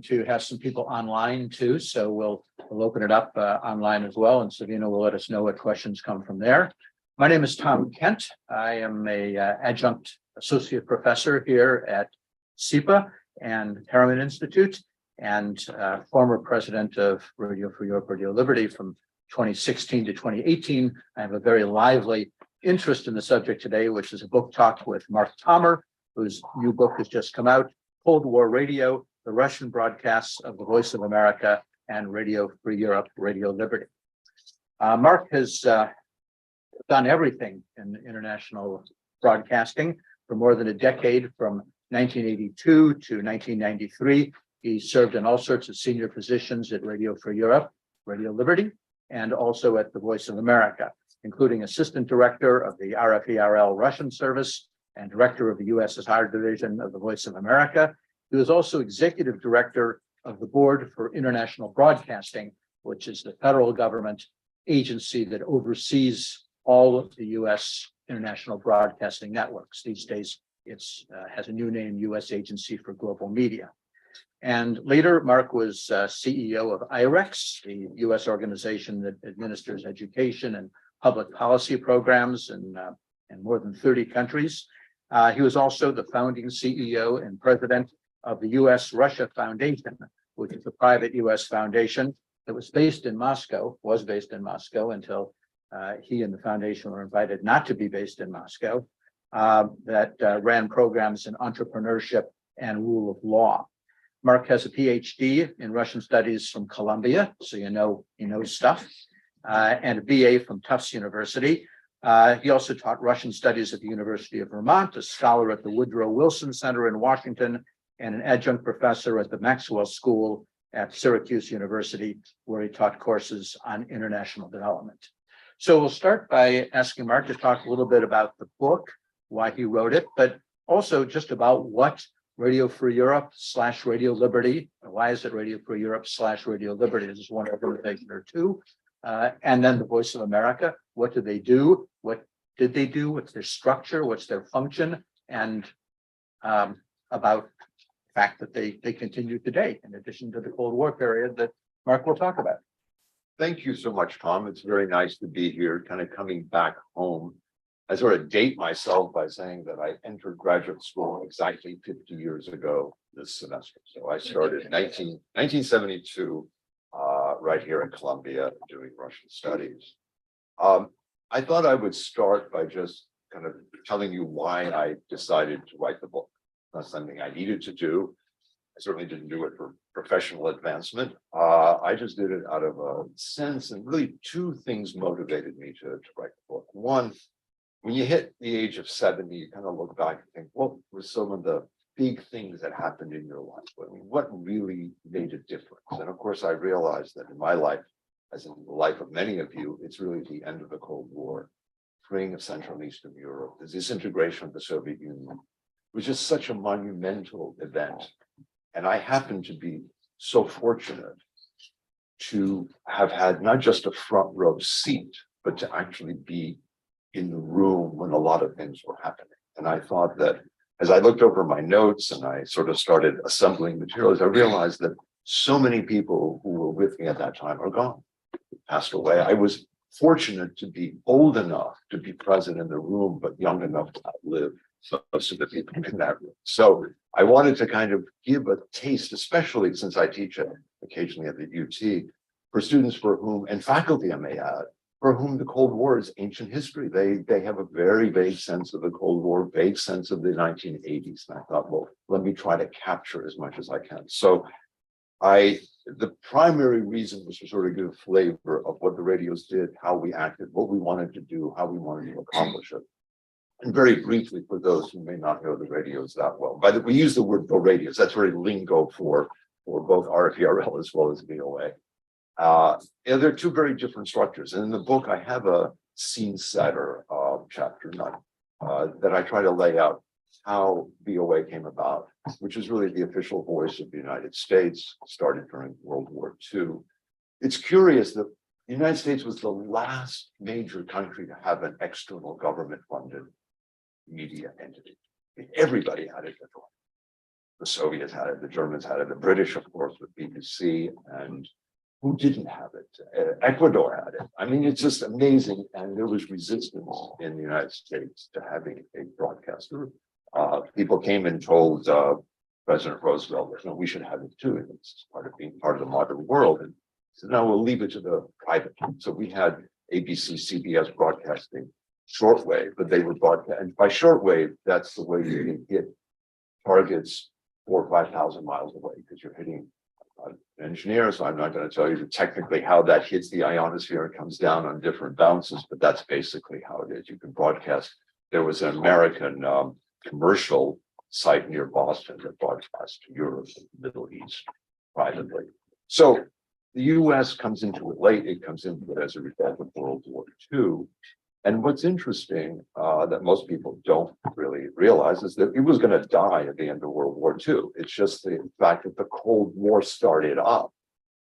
to have some people online too, so we'll open it up online as well, and Savina will let us know what questions come from there. My name is Tom Kent. I am a adjunct associate professor here at SIPA and Harriman Institute, and former president of Radio Free Europe, Radio Liberty from 2016 to 2018. I have a very lively interest in the subject today, which is a book talk with Mark Pomar, whose new book has just come out, Cold War Radio, the Russian Broadcasts of the Voice of America and Radio Free Europe, Radio Liberty. Mark has done everything in international broadcasting for more than a decade. From 1982 to 1993, he served in all sorts of senior positions at Radio Free Europe, Radio Liberty, and also at the Voice of America, including assistant director of the RFE-RL Russian service and director of the USSR division of the Voice of America. He was also executive director of the Board for International Broadcasting, which is the federal government agency that oversees all of the U.S. international broadcasting networks. These days, it has a new name, U.S. Agency for Global Media. And later, Mark was CEO of IREX, the U.S. organization that administers education and public policy programs in more than 30 countries. He was also the founding CEO and president of the U.S. Russia Foundation, which is a private U.S. foundation that was based in Moscow until he and the foundation were invited not to be based in Moscow, that ran programs in entrepreneurship and rule of law. Mark has a PhD in Russian studies from Columbia, so he knows stuff, and a BA from Tufts University. He also taught Russian studies at the University of Vermont, a scholar at the Woodrow Wilson Center in Washington, and an adjunct professor at the Maxwell School at Syracuse University, where he taught courses on international development. So we'll start by asking Mark to talk a little bit about the book, why he wrote it, but also just about what Radio Free Europe / Radio Liberty, why is it Radio Free Europe / Radio Liberty? This is one organization or two. And then the Voice of America. What do they do? What did they do? What's their structure? What's their function? And about the fact that they continue today, in addition to the Cold War period that Mark will talk about. Thank you so much, Tom. It's very nice to be here, kind of coming back home. I sort of date myself by saying that I entered graduate school exactly 50 years ago this semester. So I started in 1972. Right here in Columbia doing Russian studies. I thought I would start by just kind of telling you why I decided to write the book. Not something I needed to do. I certainly didn't do it for professional advancement. I just did it out of a sense, and really two things motivated me to write the book. One, when you hit the age of 70, you kind of look back and think, what were some of the big things that happened in your life? I mean, what really made a difference? And of course, I realized that in my life, as in the life of many of you, it's really the end of the Cold War, freeing of Central and Eastern Europe, the disintegration of the Soviet Union. It was just such a monumental event. And I happened to be so fortunate to have had not just a front row seat, but to actually be in the room when a lot of things were happening. And I thought that as I looked over my notes and I sort of started assembling materials, I realized that so many people who were with me at that time are gone, passed away. I was fortunate to be old enough to be present in the room, but young enough to outlive most of the people in that room. So I wanted to kind of give a taste, especially since I teach occasionally at the UT, for students for whom, and faculty I may add, for whom the Cold War is ancient history. They have a very vague sense of the Cold War, vague sense of the 1980s. And I thought, well, let me try to capture as much as I can. So the primary reason was to sort of give a flavor of what the radios did, how we acted, what we wanted to do, how we wanted to accomplish it. And very briefly, for those who may not know the radios that well, we use the word the radios. That's very lingo for both RFE-RL as well as VOA. There are two very different structures. And in the book, I have a scene setter, chapter 9, that I try to lay out how VOA came about, which is really the official voice of the United States, started during World War II. It's curious that the United States was the last major country to have an external government-funded media entity. Everybody had it before. The Soviets had it, the Germans had it, the British, of course, with BBC, and who didn't have it? Ecuador had it. I mean, it's just amazing. And there was resistance in the United States to having a broadcaster. People came and told President Roosevelt, no, we should have it too. And it's part of being part of the modern world. And he said, no, we'll leave it to the private. So we had ABC, CBS broadcasting shortwave, but they were broadcast. And by shortwave, that's the way you can hit targets 4,000 or 5,000 miles away, because you're hitting an engineer. So I'm not going to tell you technically how that hits the ionosphere and comes down on different bounces, but that's basically how it is. You can broadcast. There was an American commercial site near Boston that broadcast to Europe and the Middle East privately. So the US comes into it late. It comes into it as a result of World War II. And what's interesting that most people don't really realize is that it was going to die at the end of World War II. It's just the fact that the Cold War started up,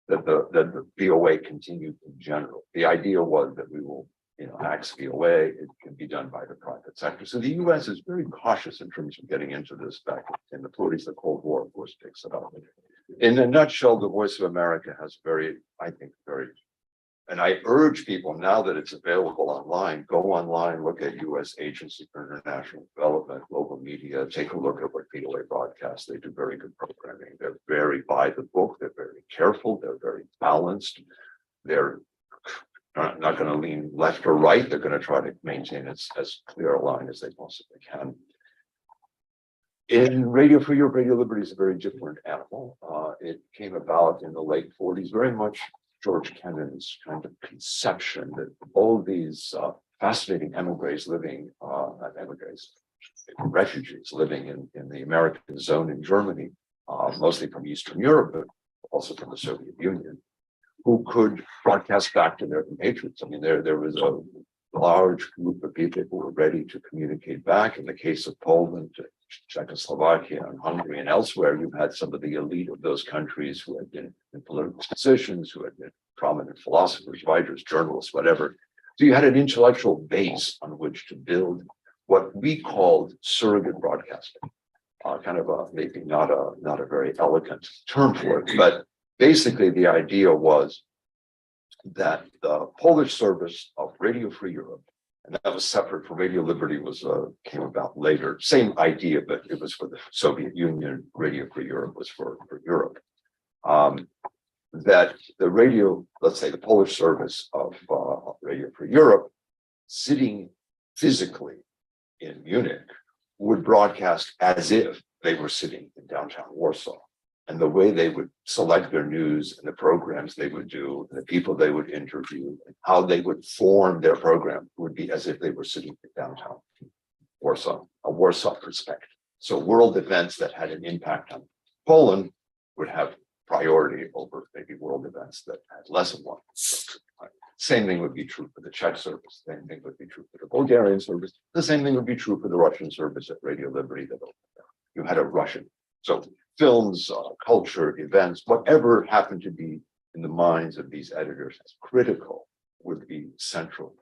that the VOA continued in general. The idea was that we will, axe VOA. It can be done by the private sector. So the US is very cautious in terms of getting into this back in the 40s. The Cold War, of course, picks it up. In a nutshell, the Voice of America has very, and I urge people, now that it's available online, go online, look at U.S. Agency for International Development, global media, take a look at what VOA broadcasts. They do very good programming. They're very by the book. They're very careful. They're very balanced. They're not going to lean left or right. They're going to try to maintain as clear a line as they possibly can. In Radio Free Europe, Radio Liberty is a very different animal. It came about in the late 40s, very much George Kennan's kind of conception that all these fascinating refugees living in the American zone in Germany, mostly from Eastern Europe, but also from the Soviet Union, who could broadcast back to their compatriots. I mean, there was a large group of people who were ready to communicate back. In the case of Poland, Czechoslovakia, and Hungary, and elsewhere, you had some of the elite of those countries who had been in political positions, who had been prominent philosophers, writers, journalists, whatever. So you had an intellectual base on which to build what we called surrogate broadcasting. Kind of maybe not a very elegant term for it, but basically the idea was that the Polish service of Radio Free Europe, and that was separate from Radio Liberty, came about later. Same idea, but it was for the Soviet Union. Radio Free Europe was for Europe. That the radio, let's say the Polish service of Radio Free Europe, sitting physically in Munich, would broadcast as if they were sitting in downtown Warsaw. And the way they would select their news and the programs they would do, and the people they would interview, and how they would form their program would be as if they were sitting in downtown Warsaw, a Warsaw perspective. So world events that had an impact on Poland would have priority over maybe world events that had less of one. Same thing would be true for the Czech service. Same thing would be true for the Bulgarian service. The same thing would be true for the Russian service at Radio Liberty. That you had a Russian. So films, culture, events, whatever happened to be in the minds of these editors as critical would be central.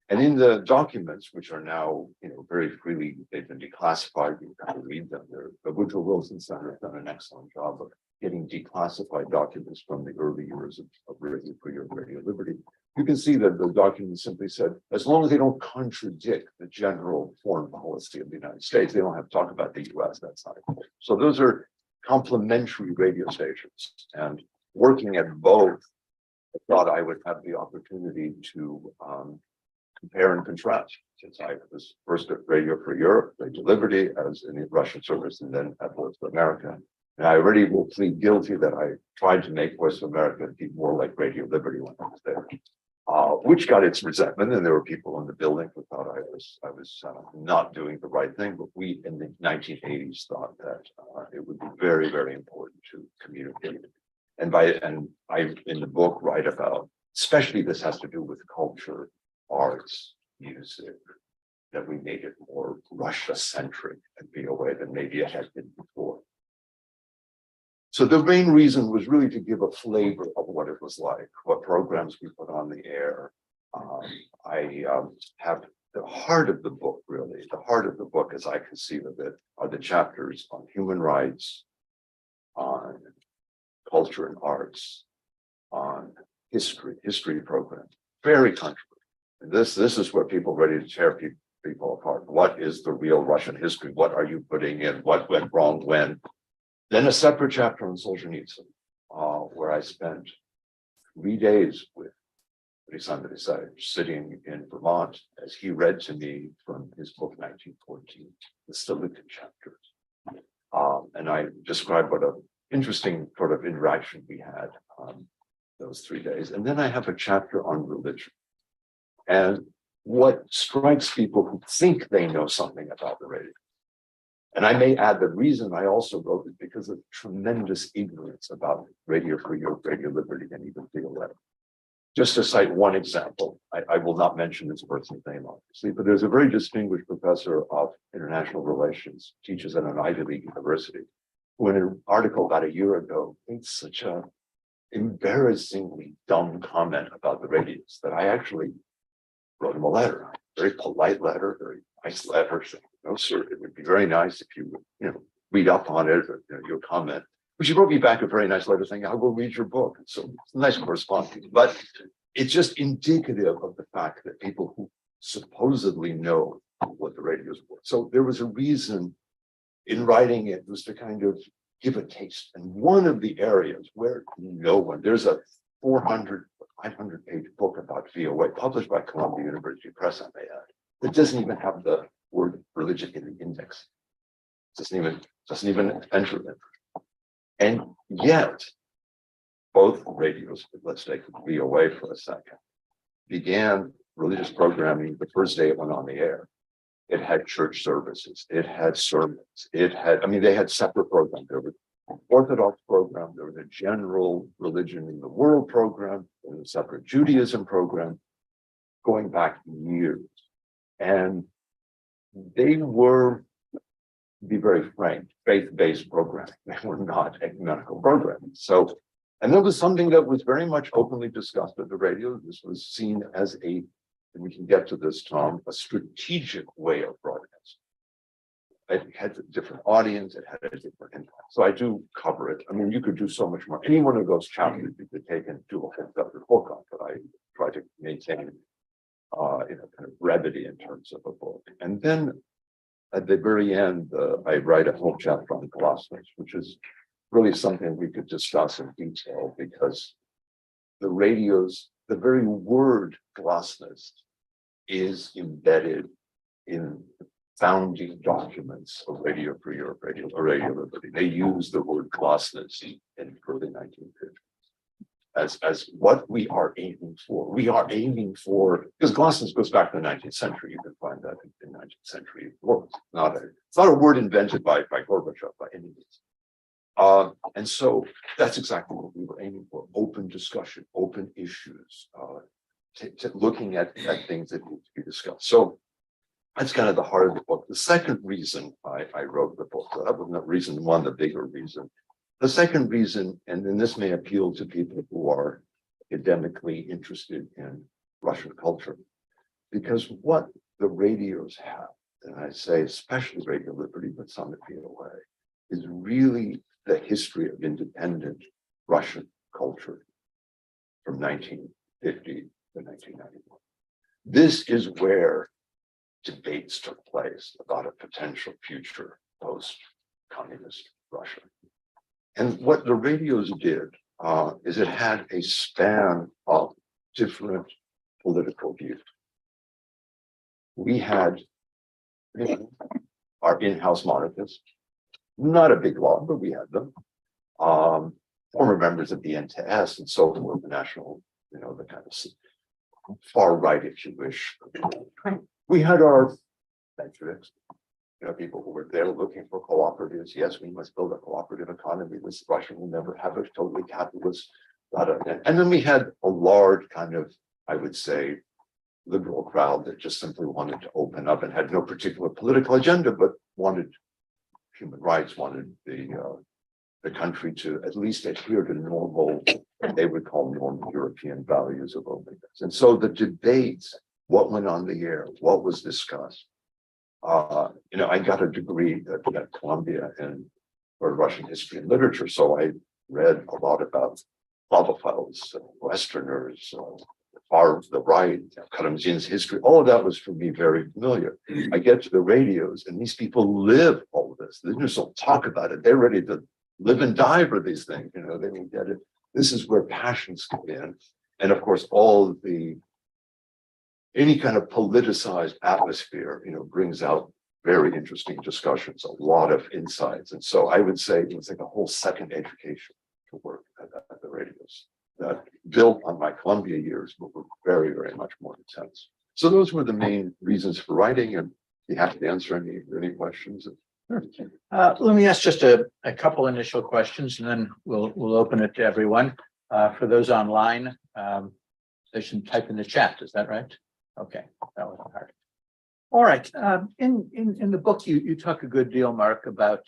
And in the documents, which are now, very freely, they've been declassified, you can read them. The Woodrow Wilson Center has done an excellent job of getting declassified documents from the early years of Radio Free Europe, Radio Liberty. You can see that the document simply said, as long as they don't contradict the general foreign policy of the United States, they don't have to talk about the US, that's not important. So those are complementary radio stations, and working at both, I thought I would have the opportunity to compare and contrast, since I was first at Radio Free Europe, Radio Liberty, as in the Russian service, and then at Voice of America. And I already will plead guilty that I tried to make Voice of America be more like Radio Liberty when I was there, which got its resentment. And there were people in the building who thought I was not doing the right thing. But we in the 1980s thought that it would be very, very important to communicate. And I in the book write about, especially this has to do with culture, arts, music, that we made it more Russia-centric and VOA than maybe it had been before. So the main reason was really to give a flavor of what it was like, what programs we put on the air. I have the heart of the book, really. The heart of the book, as I conceive of it, are the chapters on human rights, on culture and arts, on history programs, very controversial. And this is where people are ready to tear people apart. What is the real Russian history? What are you putting in? What went wrong when? Then a separate chapter on Solzhenitsyn, where I spent 3 days with Alexander Isaaevich sitting in Vermont as he read to me from his book 1914, the Stilikin chapters. And I described what an interesting sort of interaction we had those 3 days. And then I have a chapter on religion. And what strikes people who think they know something about the radio. And I may add the reason I also wrote it because of tremendous ignorance about Radio Free Europe, Radio Liberty, and even VOA. Just to cite one example, I will not mention his person's name, obviously, but there's a very distinguished professor of international relations, teaches at an Ivy League university, who in an article about a year ago made such a embarrassingly dumb comment about the radios that I actually wrote him a letter, a very polite letter, very nice letter, saying, no, sir, it would be very nice if you would, read up on it, or your comment. But she wrote me back a very nice letter saying, I will read your book. So it's a nice correspondence. But it's just indicative of the fact that people who supposedly know what the radios were. So there was a reason in writing it was to kind of give a taste. And one of the areas where no one, there's a 400, 500-page book about VOA published by Columbia University Press, I may add, that doesn't even have the word religion in the index. Doesn't even enter it. And yet, both radios, let's take VOA for a second, began religious programming the first day it went on the air. It had church services, it had sermons, they had separate programs. There was an Orthodox program, there was a general religion in the world program, there was a separate Judaism program, going back years. And they were, to be very frank, faith-based programming. They were not ecumenical programming. So, and that was something that was very much openly discussed at the radio. This was seen as and we can get to this, Tom, a strategic way of broadcasting. It had a different audience, it had a different impact. So I do cover it. I mean, you could do so much more. Any one of those chapters you could take and do a whole separate book on, but I try to maintain kind of brevity in terms of a book. And then at the very end, I write a whole chapter on glasnost, which is really something we could discuss in detail because the radios, the very word glasnost is embedded in founding documents of Radio Free Europe, Radio Liberty. They use the word glasnost in the early 1950s. As what we are aiming for. We are aiming for, because glasnost goes back to the 19th century. You can find that in 19th century works. It's not a word invented by Gorbachev by any means. And so that's exactly what we were aiming for: open discussion, open issues, looking at things that need to be discussed. So that's kind of the heart of the book. The second reason I wrote the book, that was not reason one, the bigger reason. The second reason, and then this may appeal to people who are academically interested in Russian culture, because what the radios have, and I say especially Radio Liberty, but some at VOA, is really the history of independent Russian culture from 1950 to 1991. This is where debates took place about a potential future post-communist Russia. And what the radios did is it had a span of different political views. We had our in-house monarchists, not a big lot, but we had them. Former members of the NTS and so forth, the national, the kind of far right, if you wish. We had our centrists, people who were there looking for cooperatives. Yes, we must build a cooperative economy. This Russia will never have a totally capitalist. And then we had a large kind of, I would say, liberal crowd that just simply wanted to open up and had no particular political agenda, but wanted human rights, wanted the country to at least adhere to normal, what they would call normal European values of openness. And so the debates, what went on the air, what was discussed. I got a degree at Columbia in for Russian history and literature. So I read a lot about Slavophiles, Westerners, the right, Karamzin's history. All of that was for me very familiar. I get to the radios, and these people live all of this. They just don't talk about it. They're ready to live and die for these things. They will get it. This is where passions come in, and of course, any kind of politicized atmosphere, brings out very interesting discussions, a lot of insights. And so I would say it was like a whole second education to work at the radios that built on my Columbia years, but were very, very much more intense. So those were the main reasons for writing, and be happy to answer any questions. Let me ask just a couple initial questions, and then we'll open it to everyone. For those online, they should type in the chat. Is that right? Okay, that wasn't hard. All right. In the book, you talk a good deal, Mark, about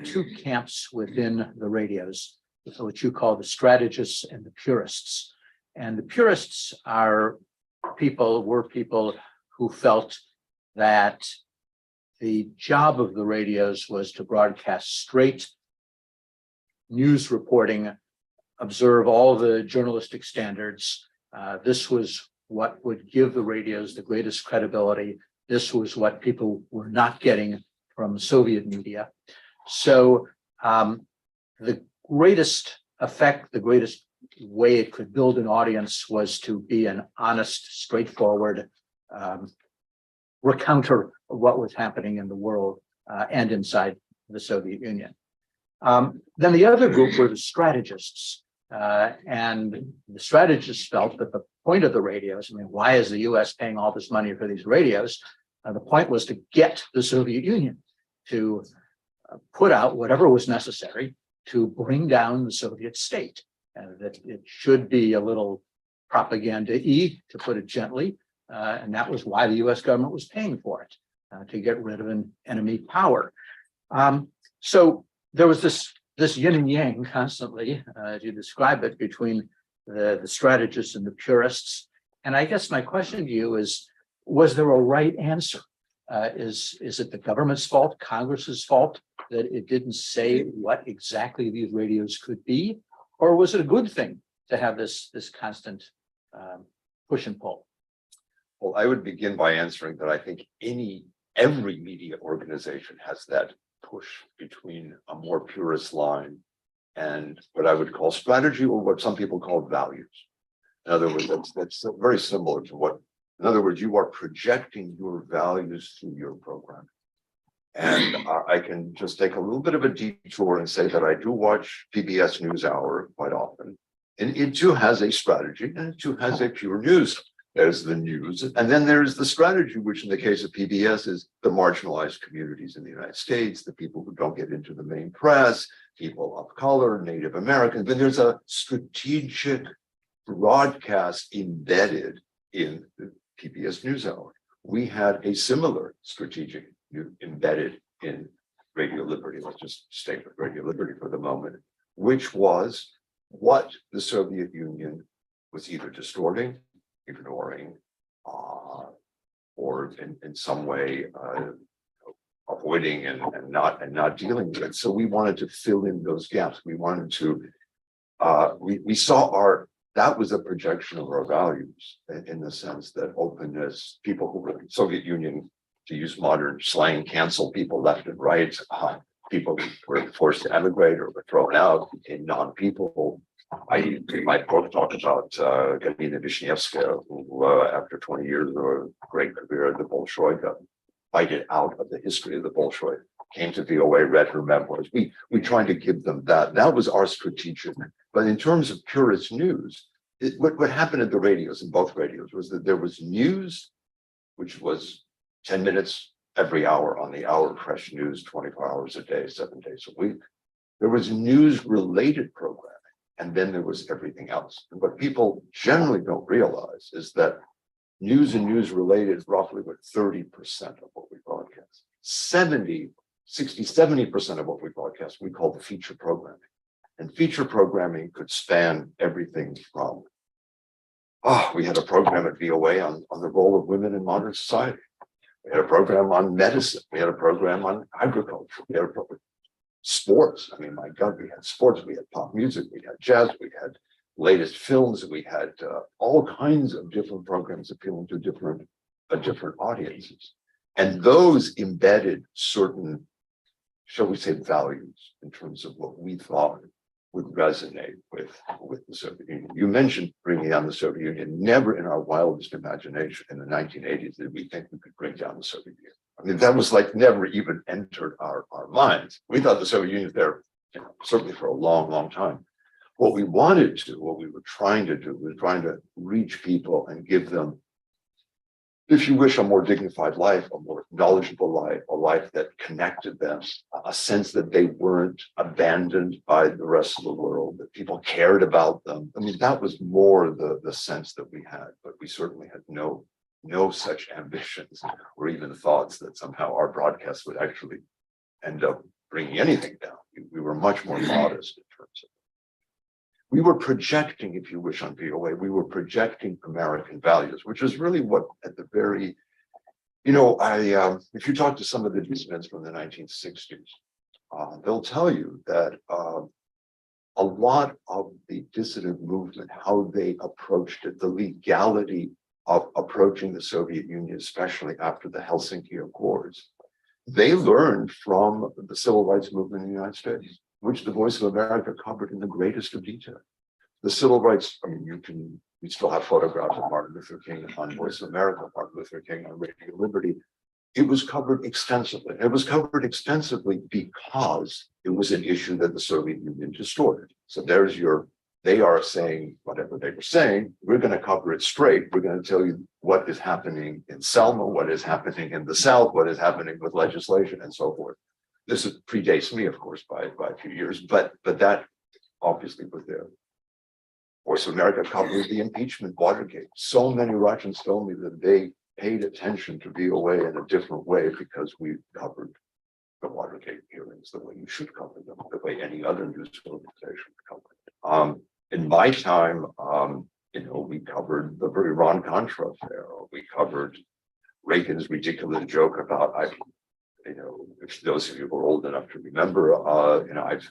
two camps within the radios, which you call the strategists and the purists. And the purists were people who felt that the job of the radios was to broadcast straight news reporting, observe all the journalistic standards. This was what would give the radios the greatest credibility. This was what people were not getting from Soviet media. So the greatest effect, the greatest way it could build an audience was to be an honest, straightforward recounter of what was happening in the world and inside the Soviet Union. Then the other group were the strategists. And the strategists felt that the point of the radios, why is the US paying all this money for these radios? The point was to get the Soviet Union to put out whatever was necessary to bring down the Soviet state. That it should be a little propaganda-y, to put it gently. And that was why the US government was paying for it, to get rid of an enemy power. So there was this yin and yang constantly, as you describe it, between the strategists and the purists. And I guess my question to you is, was there a right answer? Is it the government's fault, Congress's fault, that it didn't say what exactly these radios could be? Or was it a good thing to have this constant push and pull? Well, I would begin by answering that I think every media organization has that push between a more purist line and what I would call strategy, or what some people call values. In other words, that's very similar to in other words, you are projecting your values through your program. And I can just take a little bit of a detour and say that I do watch PBS NewsHour quite often. And it too has a strategy, and it too has a pure news. There's the news, and then there's the strategy, which in the case of PBS is the marginalized communities in the United States, the people who don't get into the main press, people of color, Native Americans. But there's a strategic broadcast embedded in the PBS NewsHour. We had a similar strategic embedded in Radio Liberty. Let's just stay with Radio Liberty for the moment, which was what the Soviet Union was either distorting, ignoring, or in some way avoiding and not dealing with it. So we wanted to fill in those gaps. We wanted to we saw that was a projection of our values in the sense that openness, people who were in the Soviet Union, to use modern slang, cancel people left and right, people who were forced to emigrate or were thrown out, became non-people. My book talked about Galina Vishnevskaya, who after 20 years of a great career at the Bolshoi, got invited out of the history of the Bolshoi, came to VOA, read her memoirs. We tried to give them that. That was our strategic. But in terms of purist news, what happened at the radios, in both radios, was that there was news, which was 10 minutes every hour on the hour, fresh news, 24 hours a day, 7 days a week. There was news-related programming, and then there was everything else. And what people generally don't realize is that news and news-related is roughly about 30% of what we broadcast. 70% of what we broadcast, we call the feature programming. And feature programming could span everything from, we had a program at VOA on the role of women in modern society. We had a program on medicine. We had a program on agriculture. We had a program. sports. I mean, my God, we had sports, we had pop music, we had jazz, we had latest films, we had all kinds of different programs appealing to different audiences. And those embedded certain, shall we say, values in terms of what we thought would resonate with the Soviet Union. You mentioned bringing down the Soviet Union. Never in our wildest imagination in the 1980s did we think we could bring down the Soviet Union. I mean, that was like never even entered our minds. We thought the Soviet Union was there, certainly for a long, long time. What we wanted to, what we were trying to do, was trying to reach people and give them, if you wish, a more dignified life, a more knowledgeable life, a life that connected them, a sense that they weren't abandoned by the rest of the world, that people cared about them. I mean, that was more the sense that we had, but we certainly had no such ambitions or even thoughts that somehow our broadcast would actually end up bringing anything down. We were much more modest in terms of. We were projecting, if you wish, on VOA, we were projecting American values, which is really what at the very, if you talk to some of the dissidents from the 1960s, they'll tell you that a lot of the dissident movement, how they approached it, the legality of approaching the Soviet Union, especially after the Helsinki Accords, they learned from the civil rights movement in the United States, which the Voice of America covered in the greatest of detail. The civil rights, I mean, we still have photographs of Martin Luther King on Voice of America, Martin Luther King on Radio Liberty. It was covered extensively. It was covered extensively because it was an issue that the Soviet Union distorted. So they are saying whatever they were saying, we're going to cover it straight. We're going to tell you what is happening in Selma, what is happening in the South, what is happening with legislation and so forth. This predates me, of course, by a few years, but that obviously was there. Voice of America covered the impeachment, Watergate. So many Russians told me that they paid attention to VOA in a different way because we covered the Watergate hearings the way you should cover them, the way any other news organization covered it. In my time, we covered the Iran-Contra affair. We covered Reagan's ridiculous joke about, if those of you who are old enough to remember, I've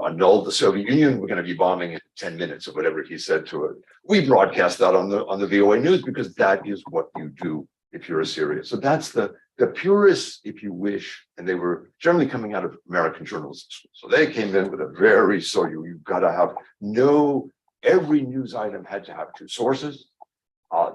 annulled the Soviet Union. We're going to be bombing in 10 minutes or whatever he said to it. We broadcast that on the VOA News because that is what you do if you're a serious. So that's the purists, if you wish, and they were generally coming out of American journalism. So they came in with you've got to have every news item had to have two sources.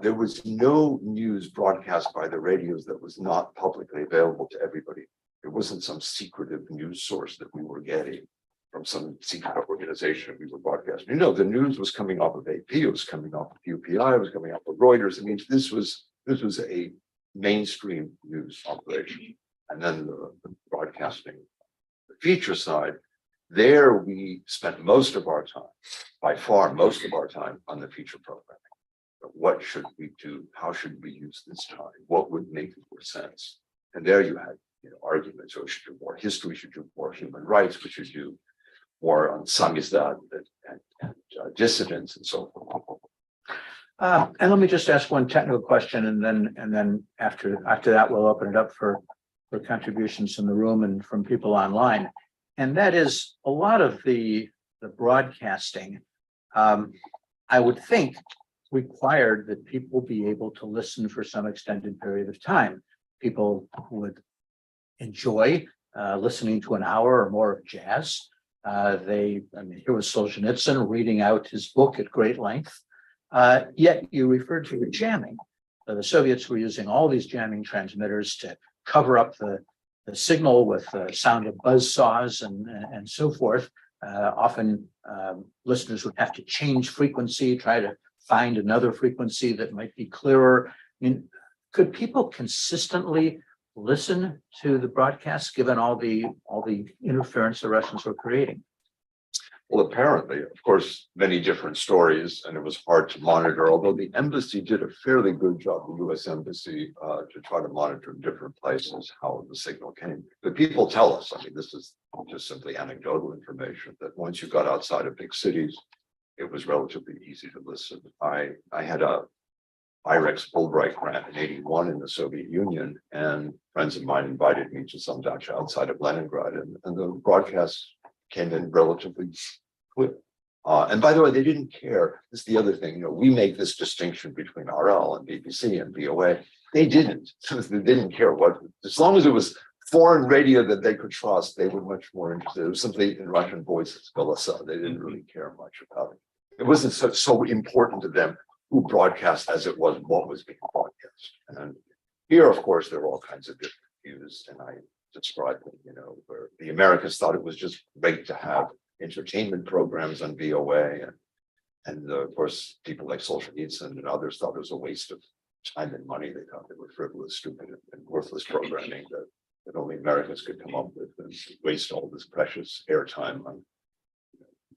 There was no news broadcast by the radios that was not publicly available to everybody. It wasn't some secretive news source that we were getting from some secret organization we were broadcasting. The news was coming off of AP, it was coming off of UPI, it was coming off of Reuters. I mean, this was a mainstream news operation. And then the broadcasting, the feature side, there we spent most of our time, by far most of our time, on the feature programming. What should we do? How should we use this time? What would make more sense? And there you had arguments. So we should do more history, we should do more human rights, we should do more on samizdat and dissidents and so forth. And let me just ask one technical question, and then after that, we'll open it up for contributions from the room and from people online. And that is a lot of the broadcasting, I would think, required that people be able to listen for some extended period of time. People would enjoy listening to an hour or more of jazz. Here was Solzhenitsyn reading out his book at great length. Yet you referred to the jamming. The Soviets were using all these jamming transmitters to cover up the signal with the sound of buzzsaws and so forth. Often listeners would have to change frequency, try to find another frequency that might be clearer. I mean, could people consistently listen to the broadcasts given all the interference the Russians were creating? Well, apparently, of course, many different stories, and it was hard to monitor, although the embassy did a fairly good job, the U.S. Embassy, to try to monitor in different places how the signal came. But people tell us, this is just simply anecdotal information, that once you got outside of big cities, it was relatively easy to listen. I had a IREX Fulbright grant in '81 in the Soviet Union, and friends of mine invited me to some dacha outside of Leningrad, and the broadcast came in relatively quick. And by the way, they didn't care. This is the other thing, we make this distinction between RL and BBC and VOA. They didn't. They didn't care what, as long as it was foreign radio that they could trust, they were much more interested. It was simply in Russian voices, Golasa. They didn't really care much about it. It wasn't so important to them who broadcast as it was what was being broadcast. And here, of course, there were all kinds of different views, and I described them, where the Americans thought it was just great to have entertainment programs on VOA, and of course, people like Solzhenitsyn and others thought it was a waste of time and money. They thought they were frivolous, stupid, and worthless programming that only Americans could come up with, and waste all this precious airtime on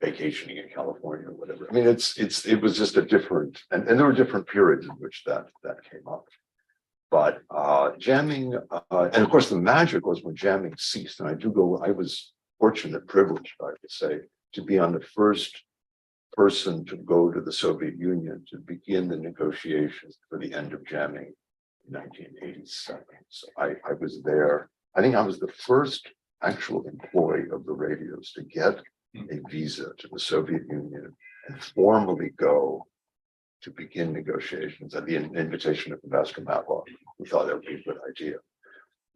vacationing in California or whatever. I mean, it was just a different, and there were different periods in which that came up. But jamming, and of course, the magic was when jamming ceased. And I was fortunate, privileged, I would say, to be on the first person to go to the Soviet Union to begin the negotiations for the end of jamming in 1987. So I was there. I think I was the first actual employee of the radios to get a visa to the Soviet Union and formally go to begin negotiations at the invitation of Ambassador Matlock. We thought that would be a good idea.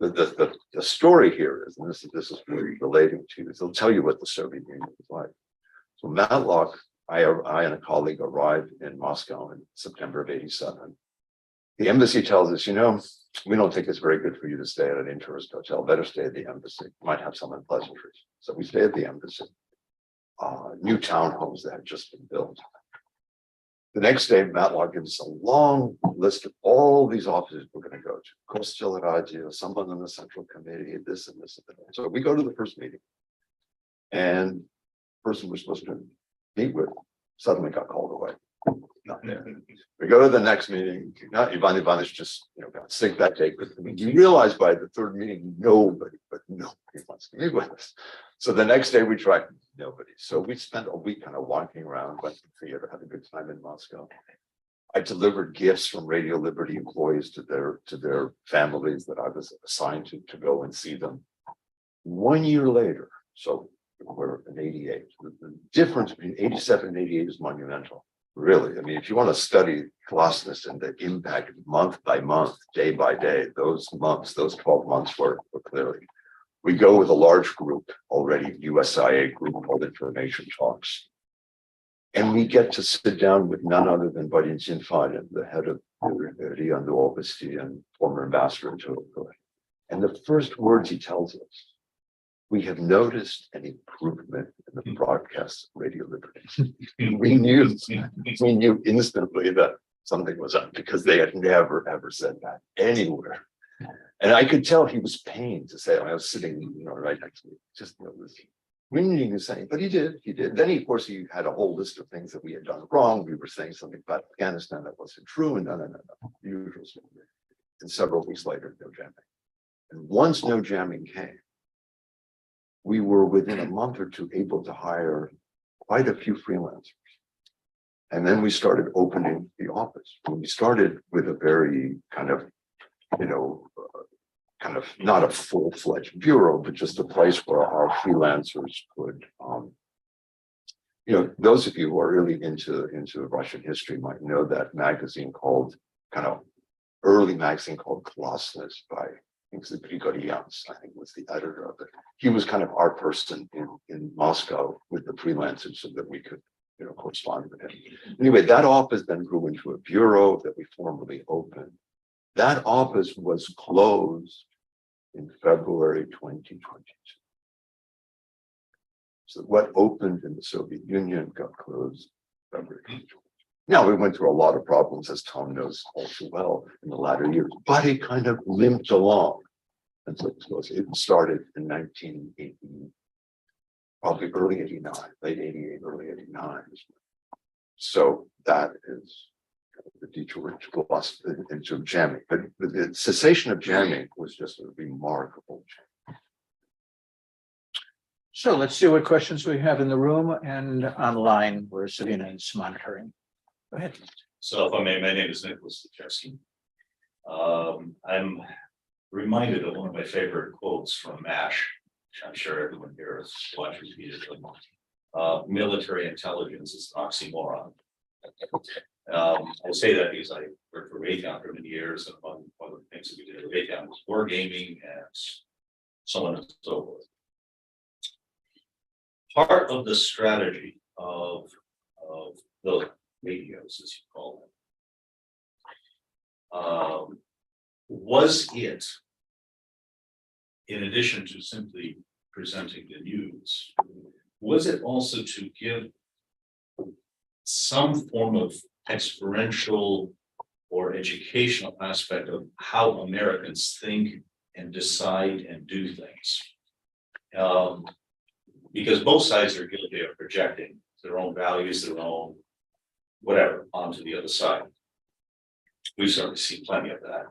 The story here is, and this is really relating to, is they'll tell you what the Soviet Union was like. So Matlock, I and a colleague arrived in Moscow in September of '87. The embassy tells us, we don't think it's very good for you to stay at an tourist hotel. Better stay at the embassy. You might have some unpleasantries. So we stay at the embassy. New townhomes that had just been built. The next day, Matlock gives us a long list of all these offices we're going to go to. Kostel Radio, someone on the Central Committee, this and this and that. So we go to the first meeting, and the person we're supposed to meet with suddenly got called away. Not there. We go to the next meeting. Ivan Ivanich just got sick that day. You realize by the third meeting, nobody wants to meet with us. So the next day we tried, nobody. So we spent a week kind of walking around, went to the theater, had a good time in Moscow. I delivered gifts from Radio Liberty employees to their families that I was assigned to go and see them. 1 year later, so we're in '88. The difference between '87 and '88 is monumental. Really, I mean, if you want to study closeness and the impact month by month, day by day, those 12 months were clearly. We go with a large group already, USIA group called Information Talks. And we get to sit down with none other than Valentin Fadin, the head of RIA and Oblast and former ambassador to Ukraine. And the first words he tells us, we have noticed an improvement in the broadcast of Radio Liberty. we knew instantly that something was up because they had never, ever said that anywhere. And I could tell he was pained to say, I was sitting, right next to me, just this ringing is saying, but he did. Then of course, he had a whole list of things that we had done wrong. We were saying something about Afghanistan that wasn't true, and no. The usual story. And several weeks later, no jamming. And once no jamming came, we were within a month or two able to hire quite a few freelancers. And then we started opening the office. We started with a very kind of not a full-fledged bureau, but just a place where our freelancers could, those of you who are really into Russian history might know that magazine early magazine called Kolossus by, I think it's Grigorians, I think was the editor of it. He was kind of our person in Moscow with the freelancers so that we could, correspond with him. Anyway, that office then grew into a bureau that we formally opened. That office was closed in February 2022. So what opened in the Soviet Union got closed in February 2022. Now, we went through a lot of problems, as Tom knows all too well, in the latter years, but it kind of limped along. And so it started in 1980, probably early 89, late 88, early 89. So that is the detour into jamming. But the cessation of jamming was just a remarkable change. So let's see what questions we have in the room and online where Sabina is monitoring. Go ahead. So if I may, my name is Nicholas Stachewski. I'm reminded of one of my favorite quotes from MASH, which I'm sure everyone here has watched repeatedly. Military intelligence is an oxymoron. I say that because I worked for Raytheon for many years, and one of the things that we did at Raytheon was wargaming and so on and so forth. Part of the strategy of the radios, as you call them, was it, in addition to simply presenting the news, was it also to give some form of experiential or educational aspect of how Americans think and decide and do things? Because both sides are guilty of projecting their own values, their own whatever onto the other side. We've certainly seen plenty of that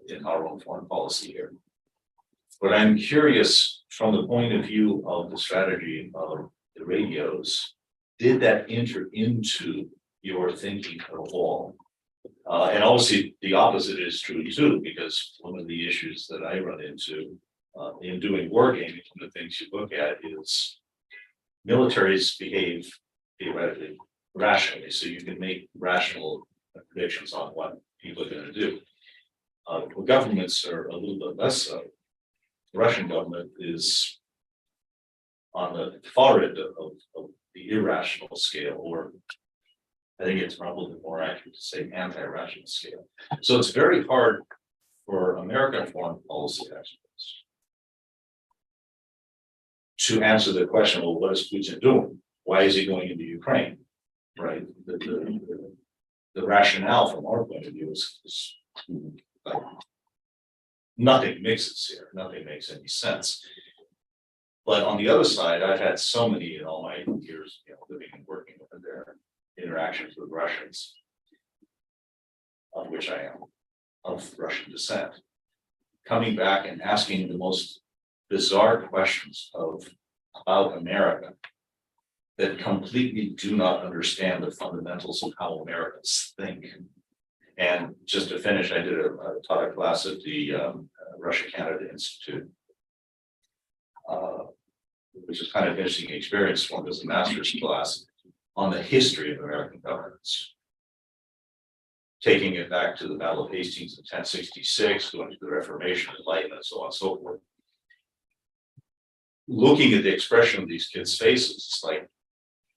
in our own foreign policy here. But I'm curious, from the point of view of the strategy of the radios, did that enter into your thinking at all? And obviously the opposite is true too, because one of the issues that I run into in doing wargaming, one of the things you look at is militaries behave theoretically rationally, so you can make rational predictions on what people are going to do. Governments are a little bit less so. The Russian government is on the far end of the irrational scale, or I think it's probably more accurate to say anti-rational scale. So it's very hard for American foreign policy experts to answer the question, well, what is Putin doing? Why is he going into Ukraine? Right? The rationale from our point of view is like, nothing mixes here. Nothing makes any sense. But on the other side, I've had so many in all my years, living and working over there, interactions with Russians, of which I am of Russian descent, coming back and asking the most bizarre questions about America that completely do not understand the fundamentals of how Americans think. And just to finish, I taught a class at the Russia-Canada Institute, which is kind of an interesting experience for me as a master's class on the history of American governance, taking it back to the Battle of Hastings in 1066, going to the Reformation, Enlightenment, and so on and so forth. Looking at the expression of these kids' faces, it's like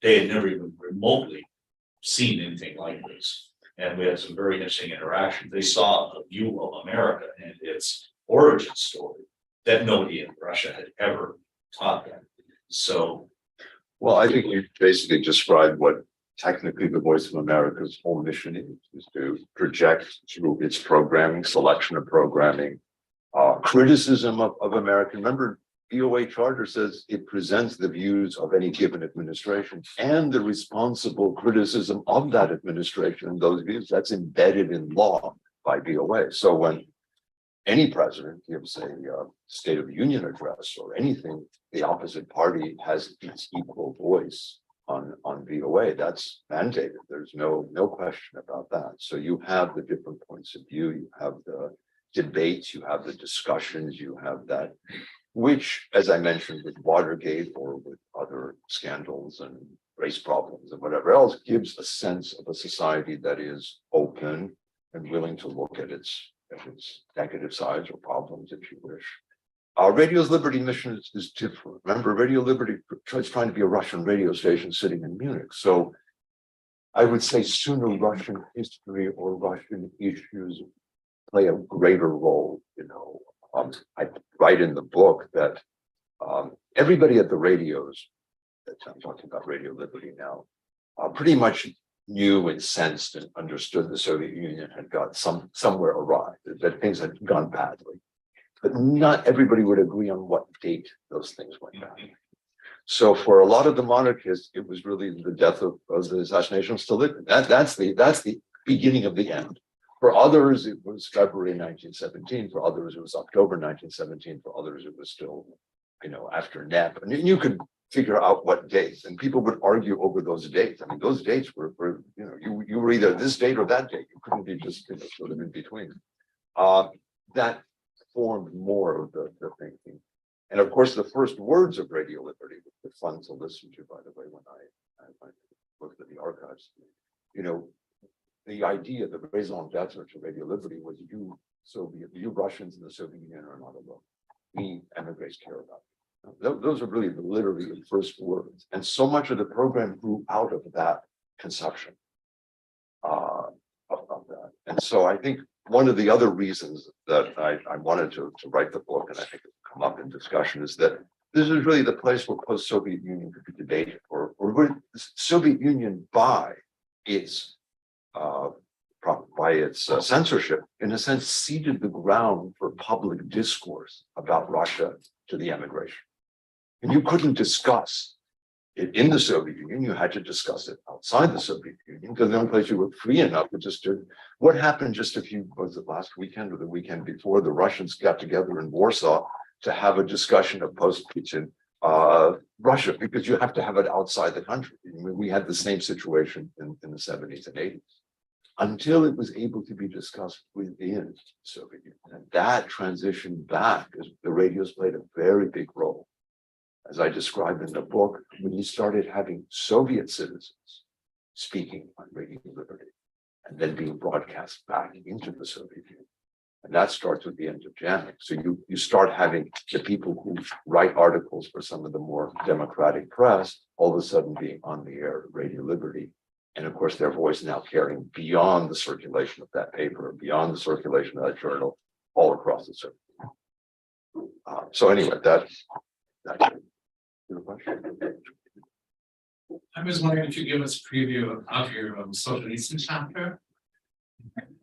they had never even remotely seen anything like this. And we had some very interesting interactions. They saw a view of America and its origin story that nobody in Russia had ever taught them. So, well, I think you basically described what technically the Voice of America's whole mission is to project through its programming, selection of programming, criticism of American. Remember, VOA charter says it presents the views of any given administration and the responsible criticism of that administration and those views. That's embedded in law by VOA. So when any president gives a State of the Union address or anything, the opposite party has its equal voice on VOA. That's mandated. There's no question about that. So you have the different points of view, you have the debates, you have the discussions, you have that, which, as I mentioned, with Watergate or with other scandals and race problems and whatever else, gives a sense of a society that is open and willing to look at its negative sides or problems, if you wish. Radio's Liberty mission is different. Remember, Radio Liberty is trying to be a Russian radio station sitting in Munich. So I would say sooner Russian history or Russian issues play a greater role. I write in the book that everybody at the radios, I'm talking about Radio Liberty now, pretty much knew and sensed and understood the Soviet Union had got somewhere awry, that things had gone badly. But not everybody would agree on what date those things went badly. So for a lot of the monarchists, it was really the death of the assassination of Stalin. That's the beginning of the end. For others, it was February 1917. For others, it was October 1917. For others, it was still, after NEP. And you could figure out what dates, and people would argue over those dates. I mean, those dates were you you were either this date or that date. You couldn't be just sort of in between. That formed more of the thinking. And of course, the first words of Radio Liberty, which were fun to listen to, by the way, when I looked at the archives, the idea, the raison d'etre to Radio Liberty was you Russians and the Soviet Union are not alone. We emigres care about you. Those are really literally the first words. And so much of the program grew out of that conception of that. And so I think one of the other reasons that I wanted to write the book, and I think it will come up in discussion, is that this is really the place where post-Soviet Union could be debated, or where the Soviet Union by its censorship, in a sense, seeded the ground for public discourse about Russia to the emigration. And you couldn't discuss it in the Soviet Union, you had to discuss it outside the Soviet Union, because the only place you were free enough to just do what happened just was it last weekend or the weekend before, the Russians got together in Warsaw to have a discussion of post-Putin Russia, because you have to have it outside the country. I mean, we had the same situation in the 70s and 80s, until it was able to be discussed within the Soviet Union. And that transition back, as the radios played a very big role. As I described in the book, when you started having Soviet citizens speaking on Radio Liberty and then being broadcast back into the Soviet Union. And that starts with the end of January. So you start having the people who write articles for some of the more democratic press, all of a sudden being on the air at Radio Liberty. And of course, their voice now carrying beyond the circulation of that paper, beyond the circulation of that journal, all across the Soviet Union. So anyway, that's your question. I was wondering if you give us a preview of your Solzhenitsyn chapter,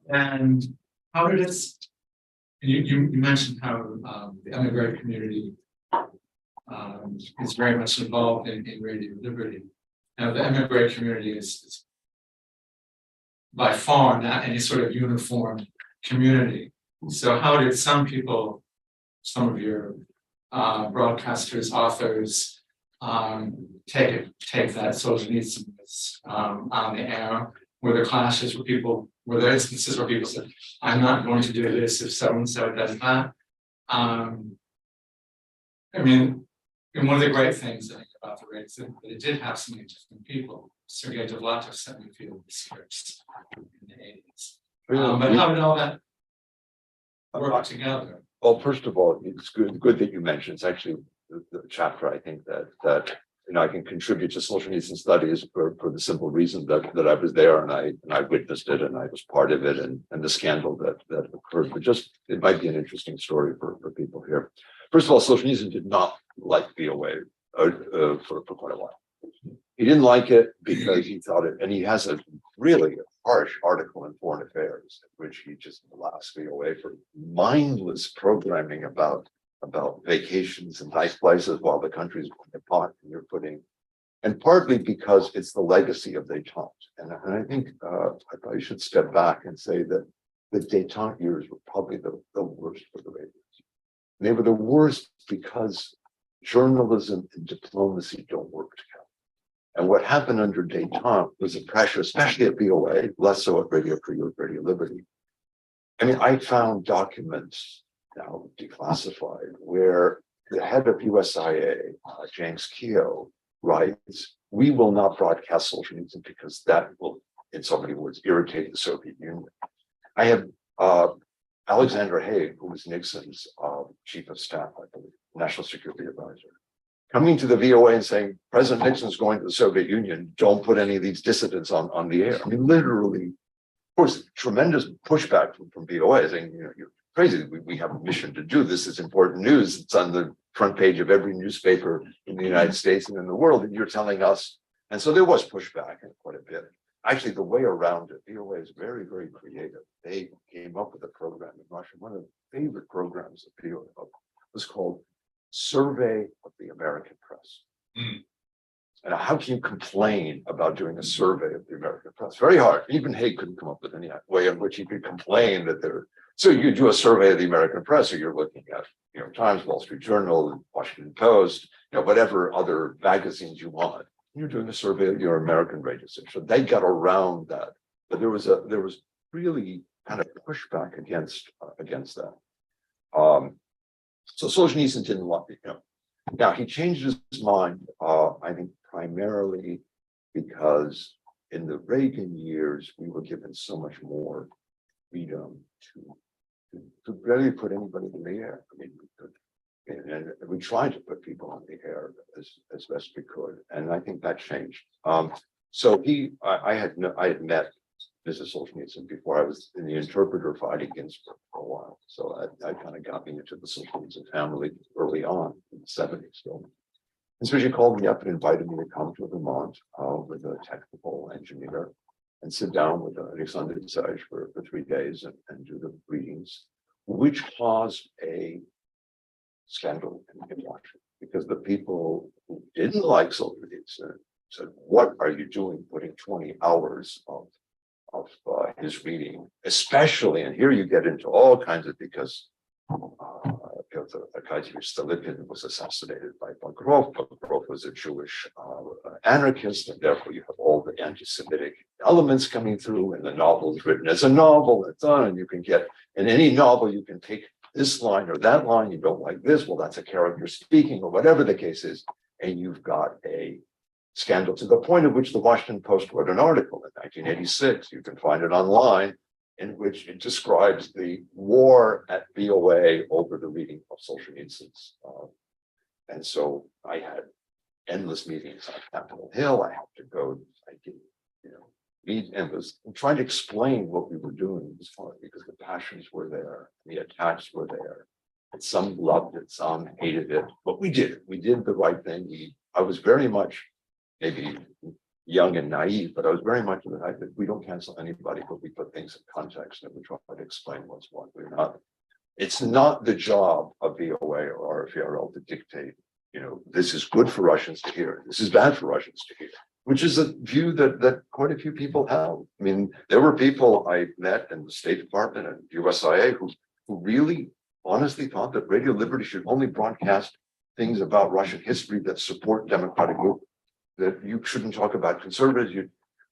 and how did it? You mentioned how the emigre community is very much involved in Radio Liberty. Now, the emigre community is by far not any sort of uniform community. So, how did some people, some of your broadcasters, authors, take that Solzhenitsyn on the air? Were there clashes where were there instances where people said, I'm not going to do this if so-and-so does that? I mean, and one of the great things I think about the radio is that it did have so many different people. Sergei Dovlatov sent me a few of the scripts in the 80s. But how did all that work together? Well, first of all, it's good that you mentioned. It's actually the chapter I think that I can contribute to Solzhenitsyn studies for the simple reason that I was there and I witnessed it and I was part of it and the scandal that occurred. But just it might be an interesting story for people here. First of all, Solzhenitsyn did not like VOA for quite a while. He didn't like it because he thought it, and he has a really harsh article in Foreign Affairs, in which he just blasts VOA for mindless programming about vacations and nice places while the country's in pot and you're putting, and partly because it's the legacy of détente. And I think I probably should step back and say that the détente years were probably the worst for the radios. They were the worst because journalism and diplomacy don't work together. And what happened under détente was a pressure, especially at VOA, less so at Radio Free or Radio Liberty. I mean, I found documents now declassified where the head of USIA, James Keogh, writes, we will not broadcast Solzhenitsyn because that will, in so many words, irritate the Soviet Union. I have Alexander Haig, who was Nixon's chief of staff, I believe, national security advisor, coming to the VOA and saying, President Nixon's going to the Soviet Union, don't put any of these dissidents on the air. I mean, literally, of course, tremendous pushback from VOA saying, you're crazy, we have a mission to do this, it's important news, it's on the front page of every newspaper in the United States and in the world, and you're telling us. And so there was pushback and quite a bit. Actually, the way around it, VOA is very, very creative. They came up with a program in Russia. One of the favorite programs of VOA was called Survey of the American Press. And how can you complain about doing a survey of the American press? Very hard. Even Haig couldn't come up with any way in which he could complain that there. So you do a survey of the American press, or you're looking at New York Times, Wall Street Journal, Washington Post, whatever other magazines you want. You're doing a survey of your American radio station. They got around that but there was really kind of pushback against that. So Solzhenitsyn didn't like it, Now he changed his mind, I think primarily because in the Reagan years, we were given so much more freedom to really put anybody in the air. I mean, we could, and we tried to put people on the air as best we could, and I think that changed. So I had met Mrs. Solzhenitsyn before I was in the interpreter fight against her for a while. So that kind of got me into the Solzhenitsyn family early on in the 70s. And so she called me up and invited me to come to Vermont with a technical engineer and sit down with Alexander Visage for 3 days and do the readings, which caused a scandal in Washington because the people who didn't like Solzhenitsyn said, "What are you doing putting 20 hours of his reading, especially," and here you get into all kinds of, because Kaiser Stolypin was assassinated by Bagrov. Bagrov was a Jewish anarchist, and therefore you have all the anti-Semitic elements coming through, and the novel is written as a novel, and you can get, in any novel, you can take this line or that line, you don't like this, well, that's a character speaking, or whatever the case is, and you've got a scandal to the point at which the Washington Post wrote an article in 1986, you can find it online, in which it describes the war at VOA over the reading of Solzhenitsyn's. And so I had endless meetings on Capitol Hill. I had to go, I did, meet and was trying to explain what we were doing was hard because the passions were there, the attacks were there. And some loved it, some hated it, but we did it. We did the right thing. I was very much maybe young and naive, but I was very much in the fact that we don't cancel anybody, but we put things in context and we try to explain what's what. It's not the job of VOA or RFE to dictate, this is good for Russians to hear, this is bad for Russians to hear, which is a view that quite a few people have. I mean, there were people I met in the State Department and USIA who really honestly thought that Radio Liberty should only broadcast things about Russian history that support democratic movement, that you shouldn't talk about conservatives.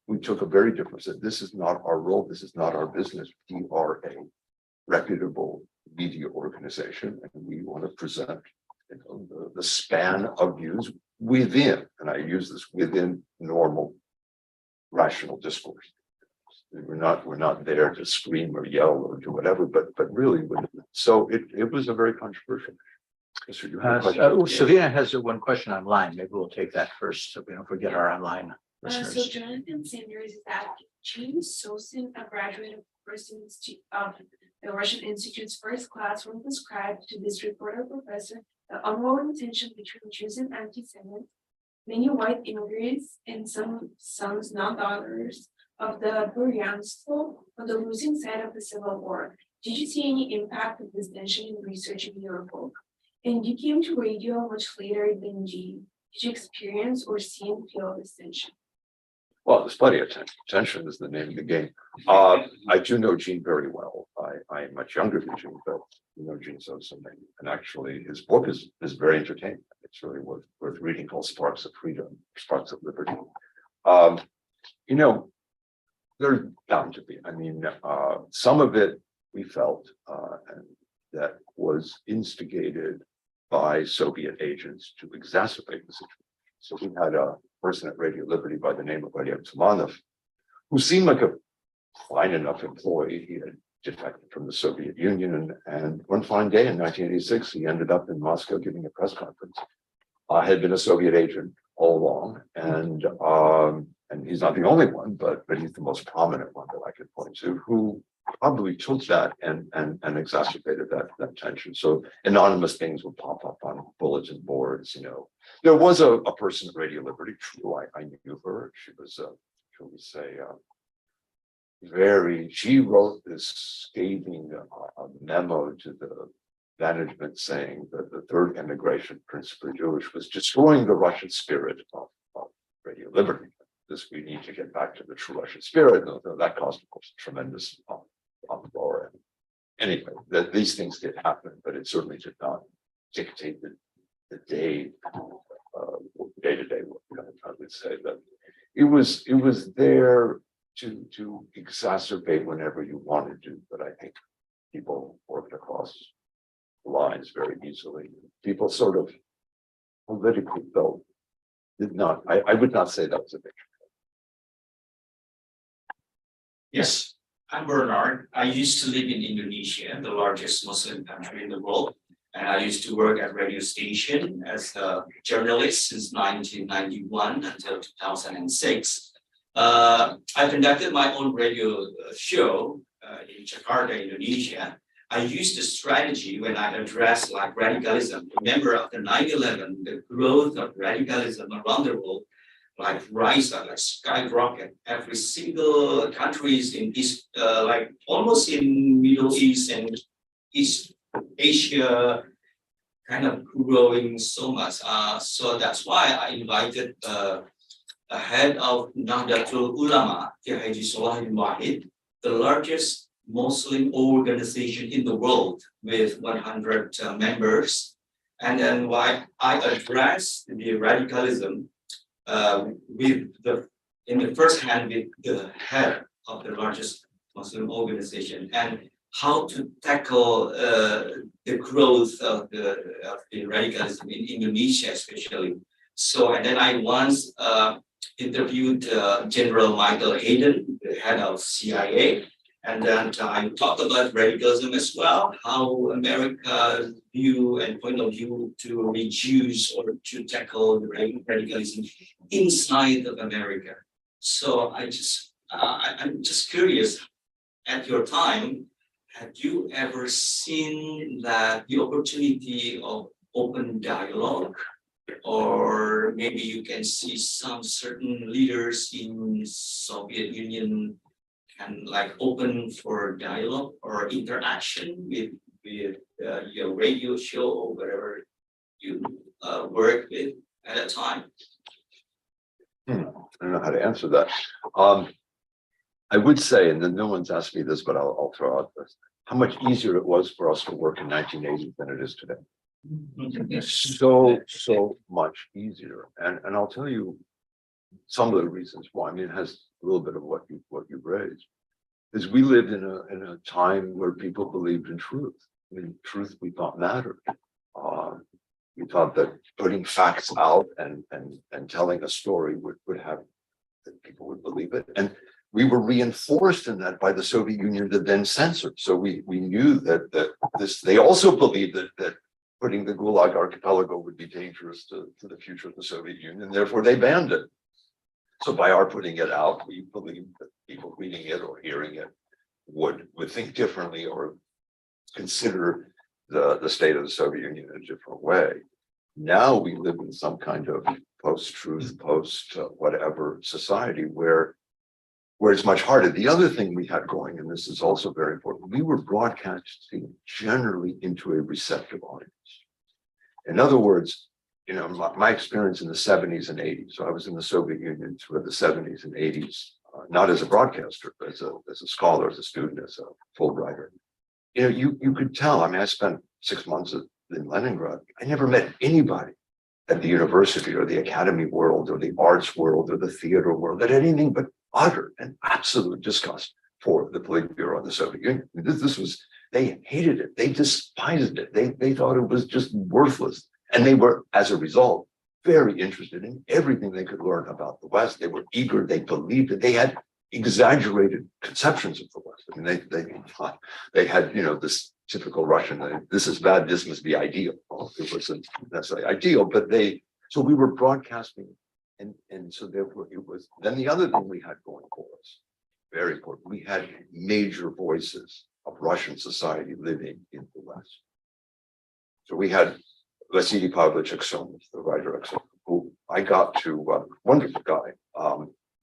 We took a very different set. This is not our role. This is not our business. We are a reputable media organization, and we want to present the span of views within, and I use this, within normal rational discourse. We're not there to scream or yell or do whatever, but really within. So it was a very controversial issue. So you have a question? Savina has one question online. Maybe we'll take that first so we don't forget our online listeners. So Jonathan Sanders is asking, Gene Sosin, a graduate of the Russian Institute's first class, was described to this reporter professor the unwelcome tension between Jews and anti-Semites, many white immigrants, and some sons, not daughters, of the Buryan school on the losing side of the Civil War. Did you see any impact of this tension in researching your book? And you came to radio much later than Gene. Did you experience or see and feel this tension? Well, there's plenty of tension. Tension is the name of the game. I do know Gene very well. I am much younger than Gene, but you know Gene Sosin, and actually his book is very entertaining. It's really worth reading, called Sparks of Freedom, Sparks of Liberty. There's bound to be. I mean, some of it we felt and that was instigated by Soviet agents to exacerbate the situation. So we had a person at Radio Liberty by the name of Ilya Tumanov, who seemed like a fine enough employee. He had defected from the Soviet Union, and one fine day in 1986, he ended up in Moscow giving a press conference. Had been a Soviet agent all along, and he's not the only one, but he's the most prominent one that I could point to, who probably took that and exacerbated that tension. So anonymous things would pop up on bulletin boards. There was a person at Radio Liberty. True, I knew her. She was, shall we say, she wrote this scathing memo to the management saying that the third immigration, principally Jewish, was destroying the Russian spirit of Radio Liberty. We need to get back to the true Russian spirit. That caused, of course, a tremendous uproar. Anyway, these things did happen, but it certainly did not dictate the day-to-day work. I would say that it was there to exacerbate whenever you wanted to, but I think people worked across lines very easily. People sort of politically felt I would not say that was a victory. Yes, I'm Bernard. I used to live in Indonesia, the largest Muslim country in the world. And I used to work at radio station as a journalist since 1991 until 2006. I conducted my own radio show in Jakarta, Indonesia. I used the strategy when I addressed like radicalism. Remember after 9/11, the growth of radicalism around the world like rise up, like skyrocket. Every single countries in East, like almost in Middle East and East Asia, kind of growing so much. So that's why I invited the head of Nahdlatul Ulama, Haji Salahuddin Wahid, the largest Muslim organization in the world with 100 members. And then why I address the radicalism with in the first hand with the head of the largest Muslim organization and how to tackle the growth of the radicalism in Indonesia, especially. So, and then I once interviewed General Michael Hayden, the head of CIA, and then I talked about radicalism as well, how America's view and point of view to reduce or to tackle the radicalism inside of America. So I'm just curious, at your time, have you ever seen that the opportunity of open dialogue, or maybe you can see some certain leaders in Soviet Union can like open for dialogue or interaction with your radio show or whatever you work with at a time? I don't know how to answer that. I would say, and then no one's asked me this, but I'll throw out this, how much easier it was for us to work in 1980 than it is today. So much easier. And I'll tell you some of the reasons why. I mean, it has a little bit of what you raised. Is we lived in a time where people believed in truth. I mean, truth we thought mattered. We thought that putting facts out and telling a story would have that people would believe it. And we were reinforced in that by the Soviet Union that then censored. So we knew that they also believed that putting the Gulag archipelago would be dangerous to the future of the Soviet Union, and therefore they banned it. So by our putting it out, we believed that people reading it or hearing it would think differently or consider the state of the Soviet Union in a different way. Now we live in some kind of post-truth, post-whatever society where it's much harder. The other thing we had going, and this is also very important, we were broadcasting generally into a receptive audience. In other words, you know, my experience in the 70s and 80s, so I was in the Soviet Union through the 70s and 80s, not as a broadcaster, but as a scholar, as a student, as a Fulbrighter. You know, you could tell. I mean, I spent 6 months in Leningrad. I never met anybody at the university or the academy world or the arts world or the theater world that had anything but utter and absolute disgust for the Politburo of the Soviet Union. This was, they hated it. They despised it. They thought it was just worthless. And they were, as a result, very interested in everything they could learn about the West. They were eager. They believed it. They had exaggerated conceptions of the West. I mean, they had, you know, this typical Russian, this is bad, this must be ideal. Well, it wasn't necessarily ideal, but so we were broadcasting. And so therefore it was, then the other thing we had going for us, very important, we had major voices of Russian society living in the West. So we had Vasily Pavlovich Aksomov, the writer Aksomov, who I got to, wonderful guy,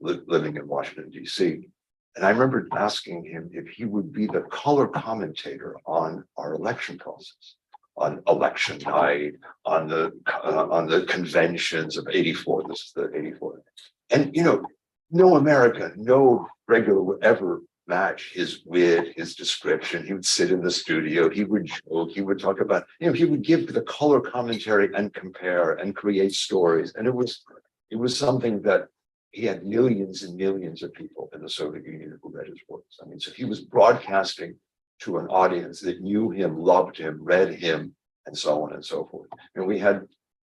living in Washington, D.C. And I remember asking him if he would be the color commentator on our election process, on election night, on the conventions of '84. This is the '84. And, you know, no American, no regular would ever match his wit, his description. He would sit in the studio, he would joke, he would talk about, you know, he would give the color commentary and compare and create stories. And it was something that he had millions and millions of people in the Soviet Union who read his works. I mean, so he was broadcasting to an audience that knew him, loved him, read him, and so on and so forth. And we had,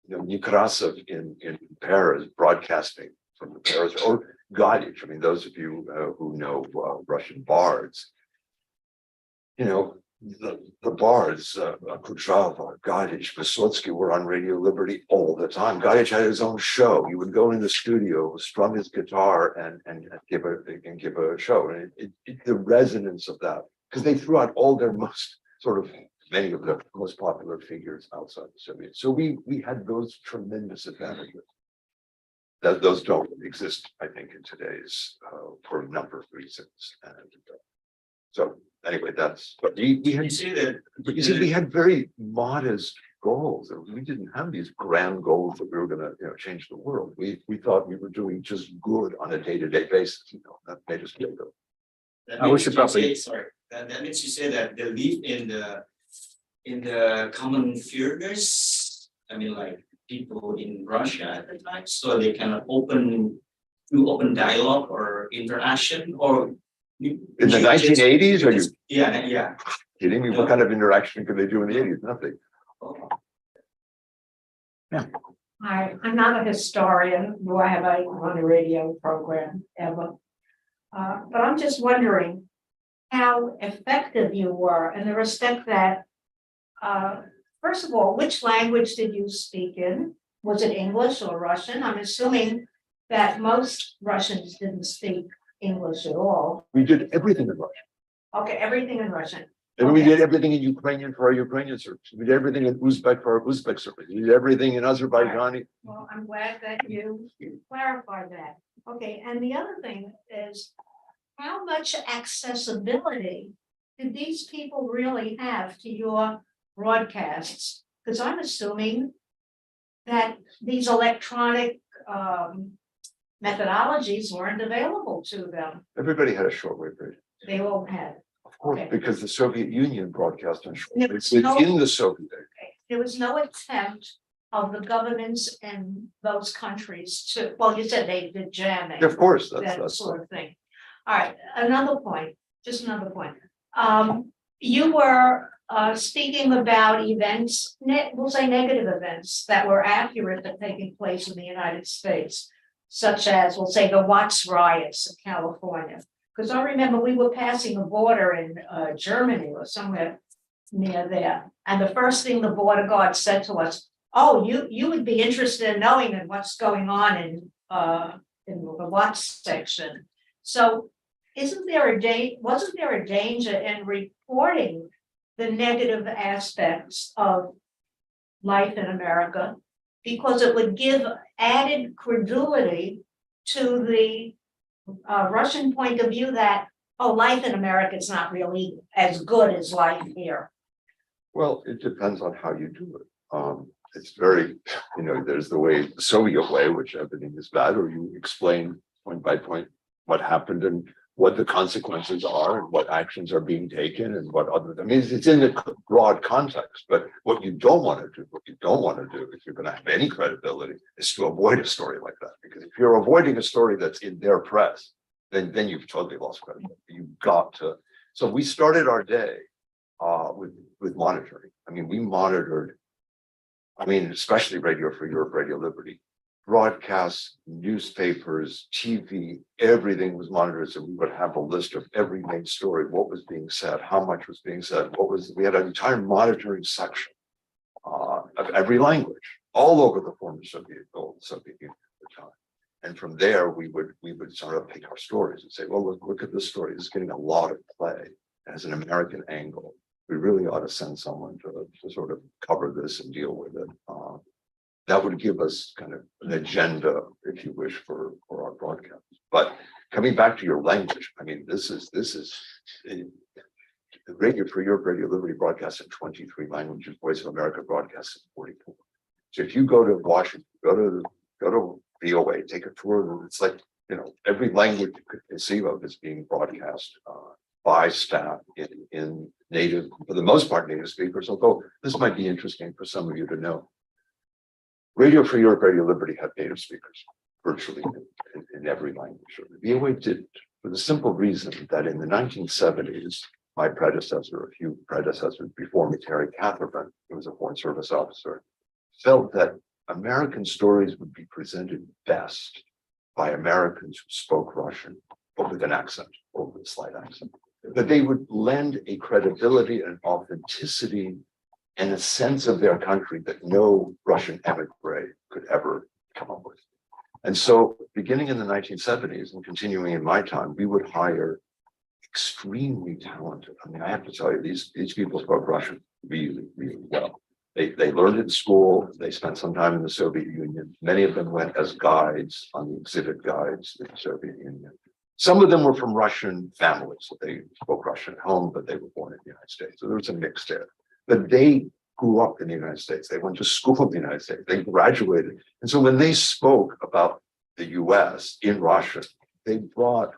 Nekrasov in Paris broadcasting from the Paris, or Gadic. I mean, those of you who know Russian bards, the bards, Kudrava, Gadic, Vysotsky were on Radio Liberty all the time. Gadic had his own show. He would go in the studio, strum his guitar, and give a show. And the resonance of that, because they threw out all their many of the most popular figures outside the Soviet. So we had those tremendous advantages. Those don't exist, I think, in today's for a number of reasons. And so anyway, that's but we had. You see that. But you see, we had very modest goals. We didn't have these grand goals that we were going to, change the world. We thought we were doing just good on a day-to-day basis. That made us feel good. That I wish means you probably- sorry. That means you say that they live in the common fears. I mean, like people in Russia at the time, so they can do open dialogue or interaction or. In the 1980s, are you Yeah. kidding me? What kind of interaction could they do in the 80s? Nothing. I'm not a historian, nor have I run a radio program ever. But I'm just wondering how effective you were in the respect that, first of all, which language did you speak in? Was it English or Russian? I'm assuming that most Russians didn't speak English at all. We did everything in Russian. Okay, everything in Russian. And we Okay. did everything in Ukrainian for our Ukrainian service. We did everything in Uzbek for our Uzbek service. We did everything in Azerbaijani. Well, I'm glad that you clarified that. Okay, and the other thing is, how much accessibility did these people really have to your broadcasts? Because I'm assuming that these electronic methodologies weren't available to them. Everybody had a shortwave radio. They all had. Of course, Okay. because the Soviet Union broadcast on There shortwave was no- within the Soviet Union. There was no attempt of the governments in those countries to, well, you said they did jamming. Of course, That that's sort of thing. All right, another point, just another point. You were speaking about events, we'll say negative events that were accurate that taking place in the United States, such as, we'll say, the Watts riots in California. Because I remember we were passing a border in Germany or somewhere near there, and the first thing the border guard said to us, "Oh, you would be interested in knowing what's going on in the Watts section." So wasn't there a danger in reporting the negative aspects of life in America? Because it would give added credulity to the Russian point of view that, oh, life in America is not really as good as life here. Well, it depends on how you do it. It's very, there's the way, the Soviet way, which everything is bad, or you explain point by point what happened and what the consequences are and what actions are being taken and what other, I mean, it's in the broad context, but what you don't want to do if you're going to have any credibility is to avoid a story like that. Because if you're avoiding a story that's in their press, then you've totally lost credibility. You've got to, so we started our day with monitoring. I mean, we monitored, especially Radio Free Europe, Radio Liberty, broadcasts, newspapers, TV, everything was monitored. So we would have a list of every main story, what was being said, how much was being said, we had an entire monitoring section of every language, all over the former Soviet Union at the time. And from there, we would sort of pick our stories and say, well, look at this story. It's getting a lot of play as an American angle. We really ought to send someone to sort of cover this and deal with it. That would give us kind of an agenda, if you wish, for our broadcast. But coming back to your language, this is the Radio Free Europe, Radio Liberty broadcasts in 23 languages. Voice of America broadcasts in 44. So if you go to Washington, go to VOA, take a tour, it's like every language you could conceive of is being broadcast by staff in native, for the most part, native speakers. Although this might be interesting for some of you to know. Radio Free Europe, Radio Liberty had native speakers. virtually in every language. The VOA didn't, for the simple reason that in the 1970s, my predecessor, a few predecessors before me, Terry Catherman, who was a Foreign Service officer, felt that American stories would be presented best by Americans who spoke Russian, but with an accent, or with a slight accent. That they would lend a credibility and authenticity and a sense of their country that no Russian emigre could ever come up with. And so beginning in the 1970s and continuing in my time, we would hire extremely talented. I mean, I have to tell you, these people spoke Russian really, really well. They learned it in school. They spent some time in the Soviet Union. Many of them went as guides on the exhibit guides in the Soviet Union. Some of them were from Russian families. They spoke Russian at home, but they were born in the United States. So there was a mix there. But they grew up in the United States. They went to school in the United States. They graduated. And so when they spoke about the US in Russian, they brought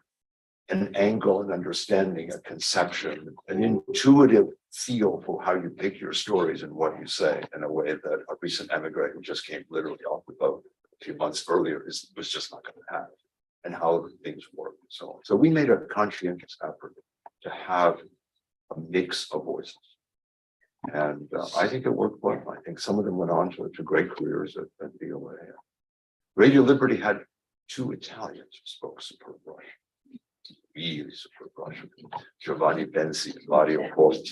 an angle, an understanding, a conception, an intuitive feel for how you pick your stories and what you say in a way that a recent emigre who just came literally off the boat a few months earlier was just not going to have, and how things work and so on. So we made a conscientious effort to have a mix of voices. And I think it worked well. I think some of them went on to great careers at VOA. Radio Liberty had 2 Italians who spoke superb Russian. Really superb Russian. Giovanni Bensi and Mario Corti.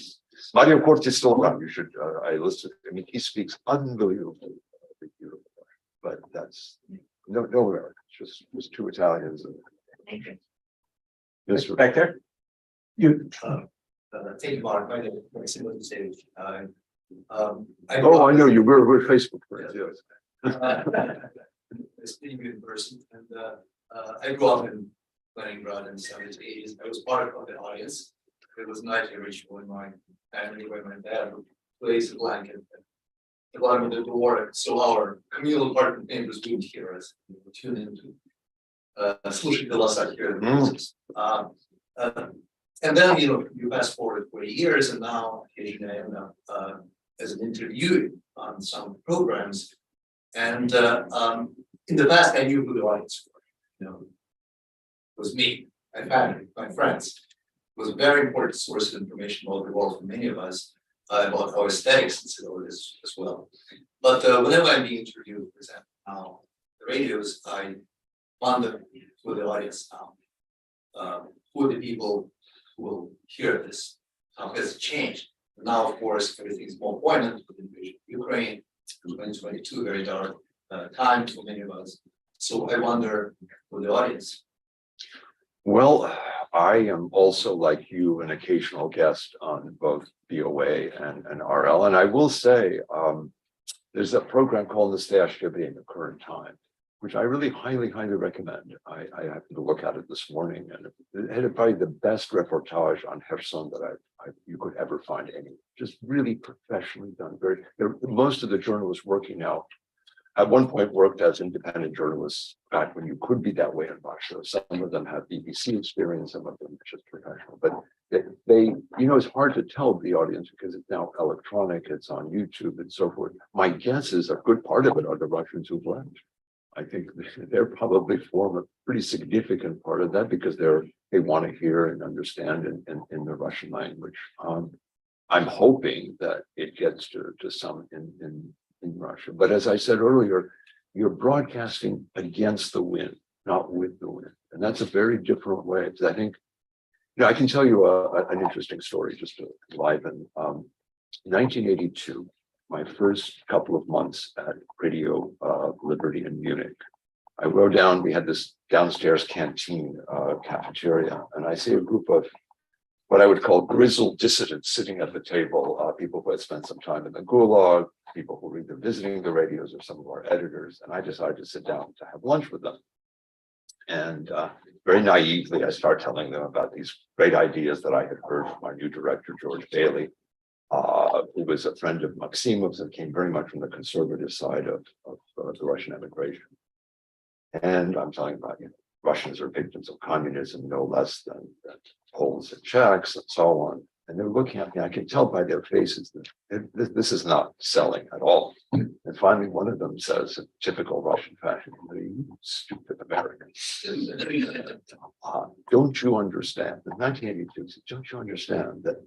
Mario Corti is still around. You should, I listened. I mean, he speaks unbelievably beautiful Russian, but that's no Americans, just 2 Italians. Thank you. Yes, Back there? You, Thank you, Mark. My name is similar to say. oh, I know you. We're Facebook friends. Yes. It's pretty good in person, and I grew up in Leningrad in the 70s, 80s. I was part of the audience. It was nice to reach in my family where my dad would place a blanket at the bottom of the door. So our communal apartment neighbors would hear us, tune into слушать голоса here. And then, you fast forward 40 years, and now occasionally I end up as an interviewee on some programs. And in the past, I knew who the audience were. It was me, my family, my friends. It was a very important source of information about the world for many of us, about our aesthetics and sensibilities as well. But whenever I'm being interviewed, for example, now the radios, I wonder who the audience now, who are the people who will hear this, how has it changed? Now, of course, everything's more poignant with the invasion of Ukraine, 2022, very dark time for many of us. So I wonder for the audience. Well, I am also, like you, an occasional guest on both VOA and RL. And I will say, there's a program called Naстоящее in the current time, which I really highly recommend. I happened to look at it this morning, and it had probably the best reportage on Kherson that you could ever find anywhere. Just really professionally done. Most of the journalists working now, at one point worked as independent journalists back when you could be that way in Russia. Some of them have BBC experience, some of them just professional. But they it's hard to tell the audience because it's now electronic, it's on YouTube and so forth. My guess is a good part of it are the Russians who've left. I think they're probably form a pretty significant part of that because they want to hear and understand in the Russian language. I'm hoping that it gets to some in Russia. But as I said earlier, you're broadcasting against the wind, not with the wind. And that's a very different way. Because I think, I can tell you an interesting story just to enliven. 1982, my first couple of months at Radio Liberty in Munich, I wrote down, we had this downstairs canteen cafeteria, and I see a group of what I would call grizzled dissidents sitting at the table, people who had spent some time in the Gulag, people who were either visiting the radios or some of our editors, and I decided to sit down to have lunch with them. And very naively, I start telling them about these great ideas that I had heard from our new director, George Bailey, who was a friend of Maximov's and came very much from the conservative side of the Russian emigration. And I'm telling about, Russians are victims of communism, no less than Poles and Czechs and so on. And they're looking at me, I can tell by their faces that this is not selling at all. And finally, one of them says, in typical Russian fashion, "You stupid Americans. Don't you understand? In 1982, don't you understand that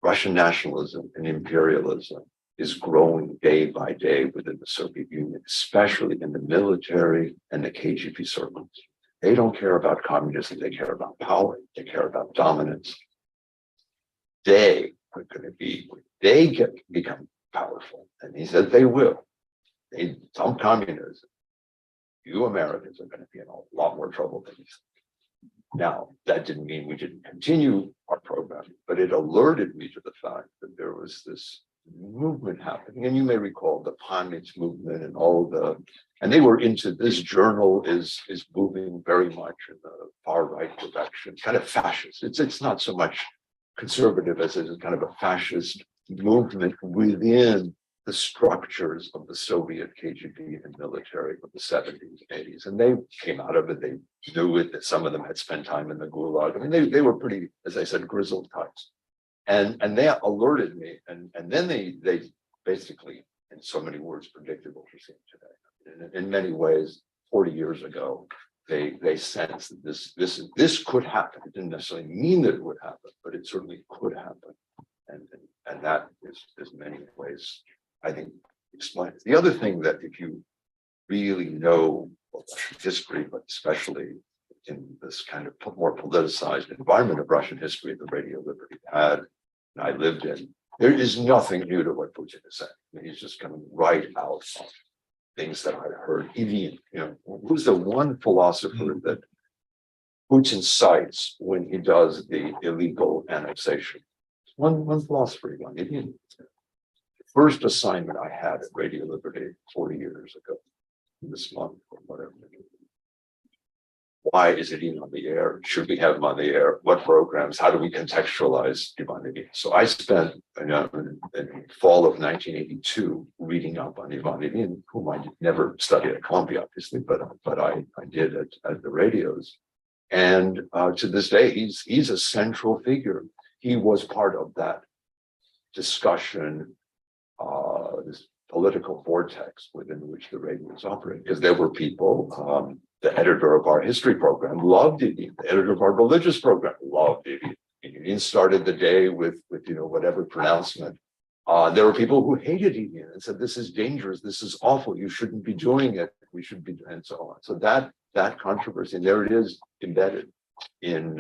Russian nationalism and imperialism is growing day by day within the Soviet Union, especially in the military and the KGB circles. They don't care about communism, they care about power, they care about dominance. They are going to be, become powerful, and he said they will. They dump communism. You Americans are going to be in a lot more trouble than you think. Now, that didn't mean we didn't continue our program, but it alerted me to the fact that there was this movement happening. And you may recall the Pamets movement and all the, and they were into this journal is moving very much in the far right direction, kind of fascist. It's not so much conservative as it is kind of a fascist movement within the structures of the Soviet KGB and military of the 70s and 80s. And they came out of it, they knew it, that some of them had spent time in the Gulag. I mean, they were pretty, as I said, grizzled types. And they alerted me, and then they basically, in so many words, predicted what we're seeing today. In many ways, 40 years ago, they sensed that this could happen. It didn't necessarily mean that it would happen, but it certainly could happen. And that is many ways, I think, explains. The other thing that if you really know Russian history, but especially in this kind of more politicized environment of Russian history that Radio Liberty had, and I lived in, there is nothing new to what Putin is saying. I mean, he's just coming right out of things that I heard. Even, who's the one philosopher that Putin cites when he does the illegal annexation? One philosopher, Idiot. First assignment I had at Radio Liberty 40 years ago, this month or whatever. Why is it even on the air? Should we have him on the air? What programs? How do we contextualize Ivan Ilyin? So I spent in fall of 1982 reading up on Ivan Ilyin, whom I never studied at Columbia, obviously, but I did at the radios. And to this day, he's a central figure. He was part of that discussion, this political vortex within which the radios operate, because there were people. The editor of our history program loved it. The editor of our religious program loved it. He started the day with whatever pronouncement. There were people who hated it and said, "This is dangerous. This is awful. You shouldn't be doing it. We should be," and so on. So that controversy, and there it is embedded in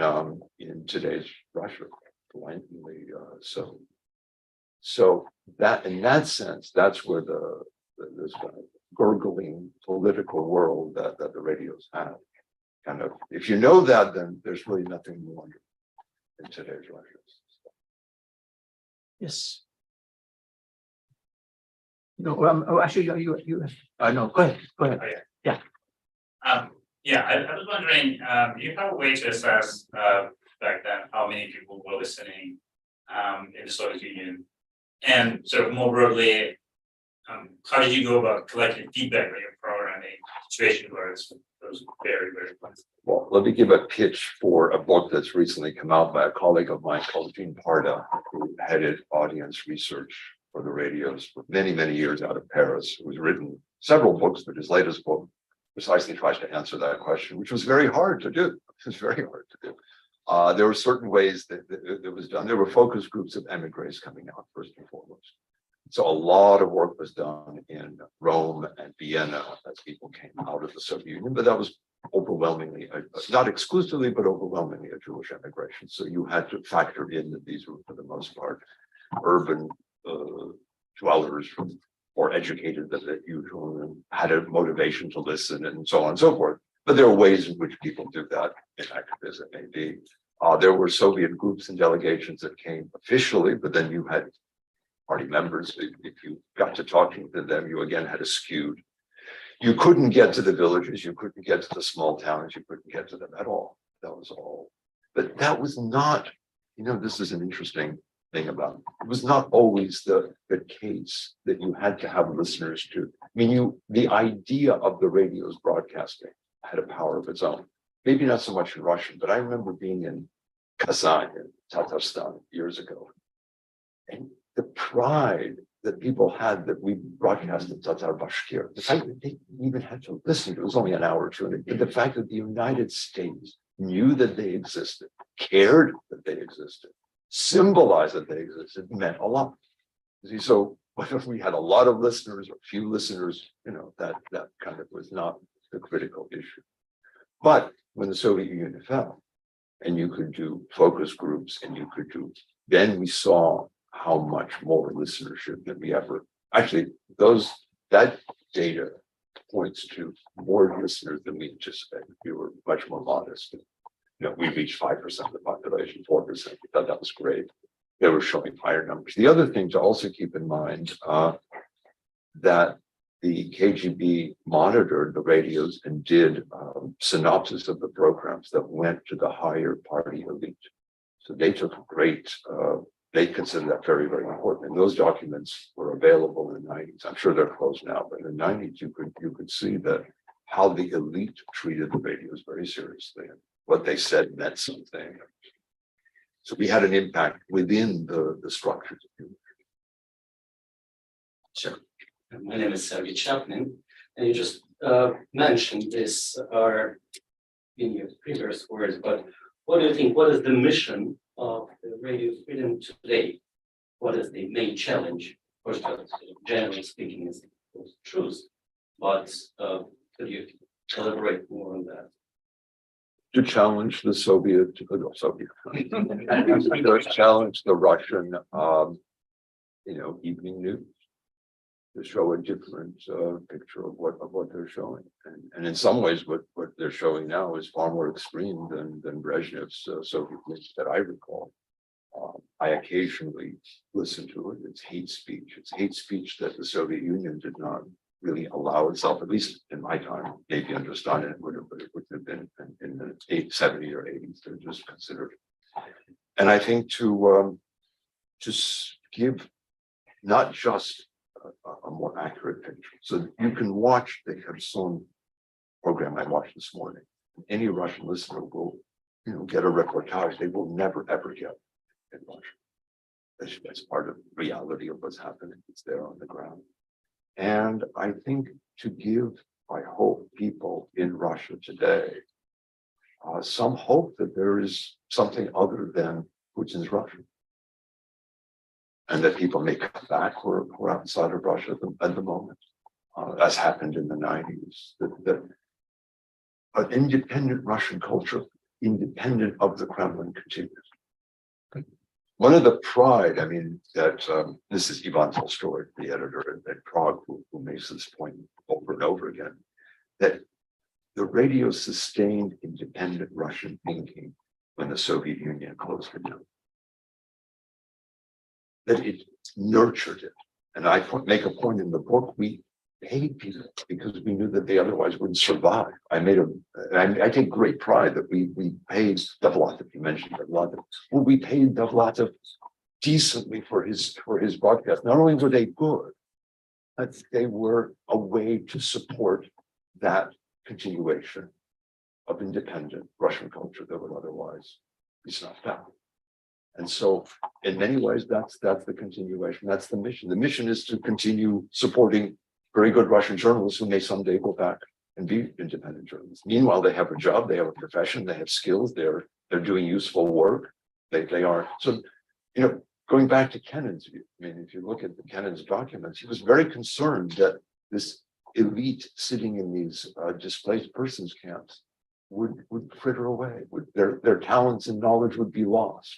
today's Russia. Blatantly, so that in that sense, that's where this kind of gurgling political world that the radios have. Kind of, if you know that, then there's really nothing more in today's Russia. Yes. No, actually, you. No, go ahead. Yeah, I was wondering, do you have a way to assess back then how many people were listening in the Soviet Union, and sort of more broadly, how did you go about collecting feedback on your programming situation where it's those very, very flexible? Well, let me give a pitch for a book that's recently come out by a colleague of mine called Jean Parda, who headed audience research for the radios for many, many years out of Paris, who's written several books, but his latest book precisely tries to answer that question, which was very hard to do. It was very hard to do. There were certain ways that it was done. There were focus groups of emigres coming out, first and foremost. So a lot of work was done in Rome and Vienna as people came out of the Soviet Union, but that was overwhelmingly, not exclusively, but overwhelmingly a Jewish emigration. So you had to factor in that these were, for the most part, urban dwellers, more educated than usual, and had a motivation to listen and so on and so forth. But there are ways in which people do that, inactive as it may be. There were Soviet groups and delegations that came officially, but then you had party members. If you got to talking to them, you again had a skewed. You couldn't get to the villages, you couldn't get to the small towns, you couldn't get to them at all. That was all. But that was not, this is an interesting thing about it. It was not always the case that you had to have listeners to. I mean, the idea of the radio's broadcasting had a power of its own. Maybe not so much in Russian, but I remember being in Kazan in Tatarstan years ago. And the pride that people had that we broadcasted Tatar Bashkir. The fact that they even had to listen to it was only an hour or two, and the fact that the United States knew that they existed, cared that they existed, symbolized that they existed, meant a lot. See, so whether we had a lot of listeners or few listeners, that kind of was not the critical issue. But when the Soviet Union fell, and you could do focus groups, and you could do, then we saw how much more listenership than we ever, actually, that data points to more listeners than we anticipated. We were much more modest. We reached 5% of the population, 4%. We thought that was great. They were showing higher numbers. The other thing to also keep in mind, that the KGB monitored the radios and did synopsis of the programs that went to the higher party elite. So they took they considered that very, very important. And those documents were available in the 90s. I'm sure they're closed now, but in the 90s, you could see that how the elite treated the radios very seriously. And what they said meant something. So we had an impact within the structures. Sure. My name is Sergey Chapman, and you just mentioned this in your previous words, but what do you think? What is the mission of the radio freedom today? What is the main challenge? Of course, generally speaking, is the truth, but could you elaborate more on that? To challenge the Soviet, challenge the Russian, evening news, to show a different picture of what they're showing, and in some ways, what they're showing now is far more extreme than Brezhnev's Soviet news that I recall. I occasionally listen to it. It's hate speech. It's hate speech that the Soviet Union did not really allow itself, at least in my time, maybe under Stalin, but it would have been in the 70s or 80s, they're just considered. And I think to give not just a more accurate picture. So you can watch the Kherson program I watched this morning. Any Russian listener will, get a reportage they will never ever get in Russia. That's part of the reality of what's happening. It's there on the ground. And I think to give, I hope, people in Russia today some hope that there is something other than Putin's Russia. And that people may come back who are outside of Russia at the moment, as happened in the 90s. That an independent Russian culture, independent of the Kremlin, continues. One of the pride, that this is Ivan Tolstoy, the editor at Prague, who makes this point over and over again, that the radio sustained independent Russian thinking when the Soviet Union closed it down. That it nurtured it. And I make a point in the book, we paid people because we knew that they otherwise wouldn't survive. I take great pride that we paid Dovlatov, you mentioned Dovlatov. Well, we paid Dovlatov decently for his broadcast. Not only were they good, but they were a way to support that continuation of independent Russian culture that would otherwise be snuffed out. And so in many ways, that's the continuation. That's the mission. The mission is to continue supporting very good Russian journalists who may someday go back and be independent journalists. Meanwhile, they have a job, they have a profession, they have skills, they're doing useful work. They are. So, going back to Kennan's view, if you look at Kennan's documents, he was very concerned that this elite sitting in these displaced persons camps would fritter away. Their talents and knowledge would be lost.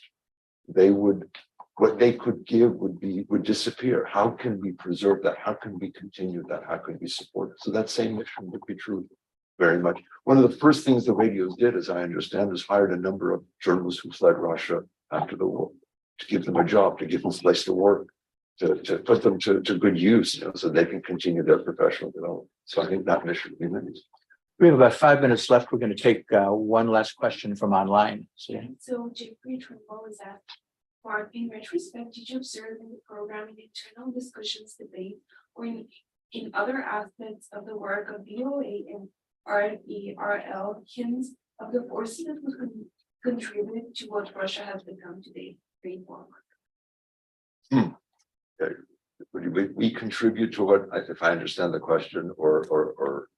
What they could give would disappear. How can we preserve that? How can we continue that? How can we support it? So that same mission would be true very much. One of the first things the radios did, as I understand, is hired a number of journalists who fled Russia after the war to give them a job, to give them a place to work, to put them to good use, so they can continue their professional development. So I think that mission remains. We have about 5 minutes left. We're going to take one last question from online. So Jeffrey Trimble is asked, Mark, in retrospect, did you observe in the program in internal discussions, debate, or in other aspects of the work of VOA and RFE, hints of the forces that would contribute to what Russia has become today? Great work. Okay. we contribute to what, if I understand the question, or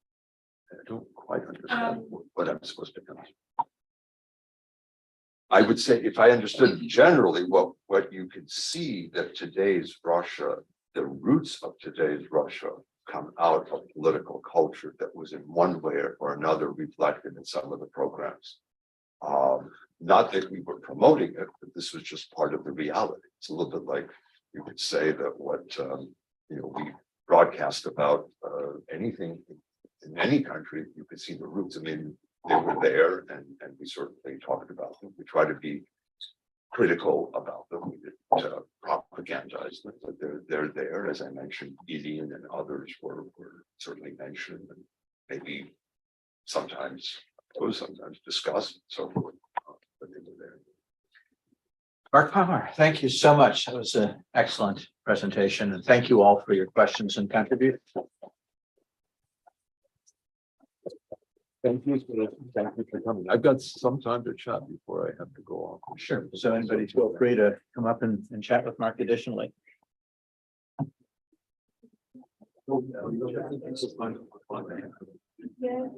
I don't quite understand what I'm supposed to answer. I would say, if I understood generally, what you could see that today's Russia, the roots of today's Russia come out of political culture that was in one way or another reflected in some of the programs. Not that we were promoting it, but this was just part of the reality. It's a little bit like you could say that what we broadcast about anything in any country, you could see the roots. I mean, they were there, and we certainly talked about them. We try to be critical about them. We didn't propagandize them, but they're there. As I mentioned, Gideon and others were certainly mentioned, and maybe sometimes discussed, and so forth. But they were there. Mark Pomar, thank you so much. That was an excellent presentation, and thank you all for your questions and contributions. Thank you for coming. I've got some time to chat before I have to go off. Sure. So anybody feel free to come up and chat with Mark additionally. Yeah.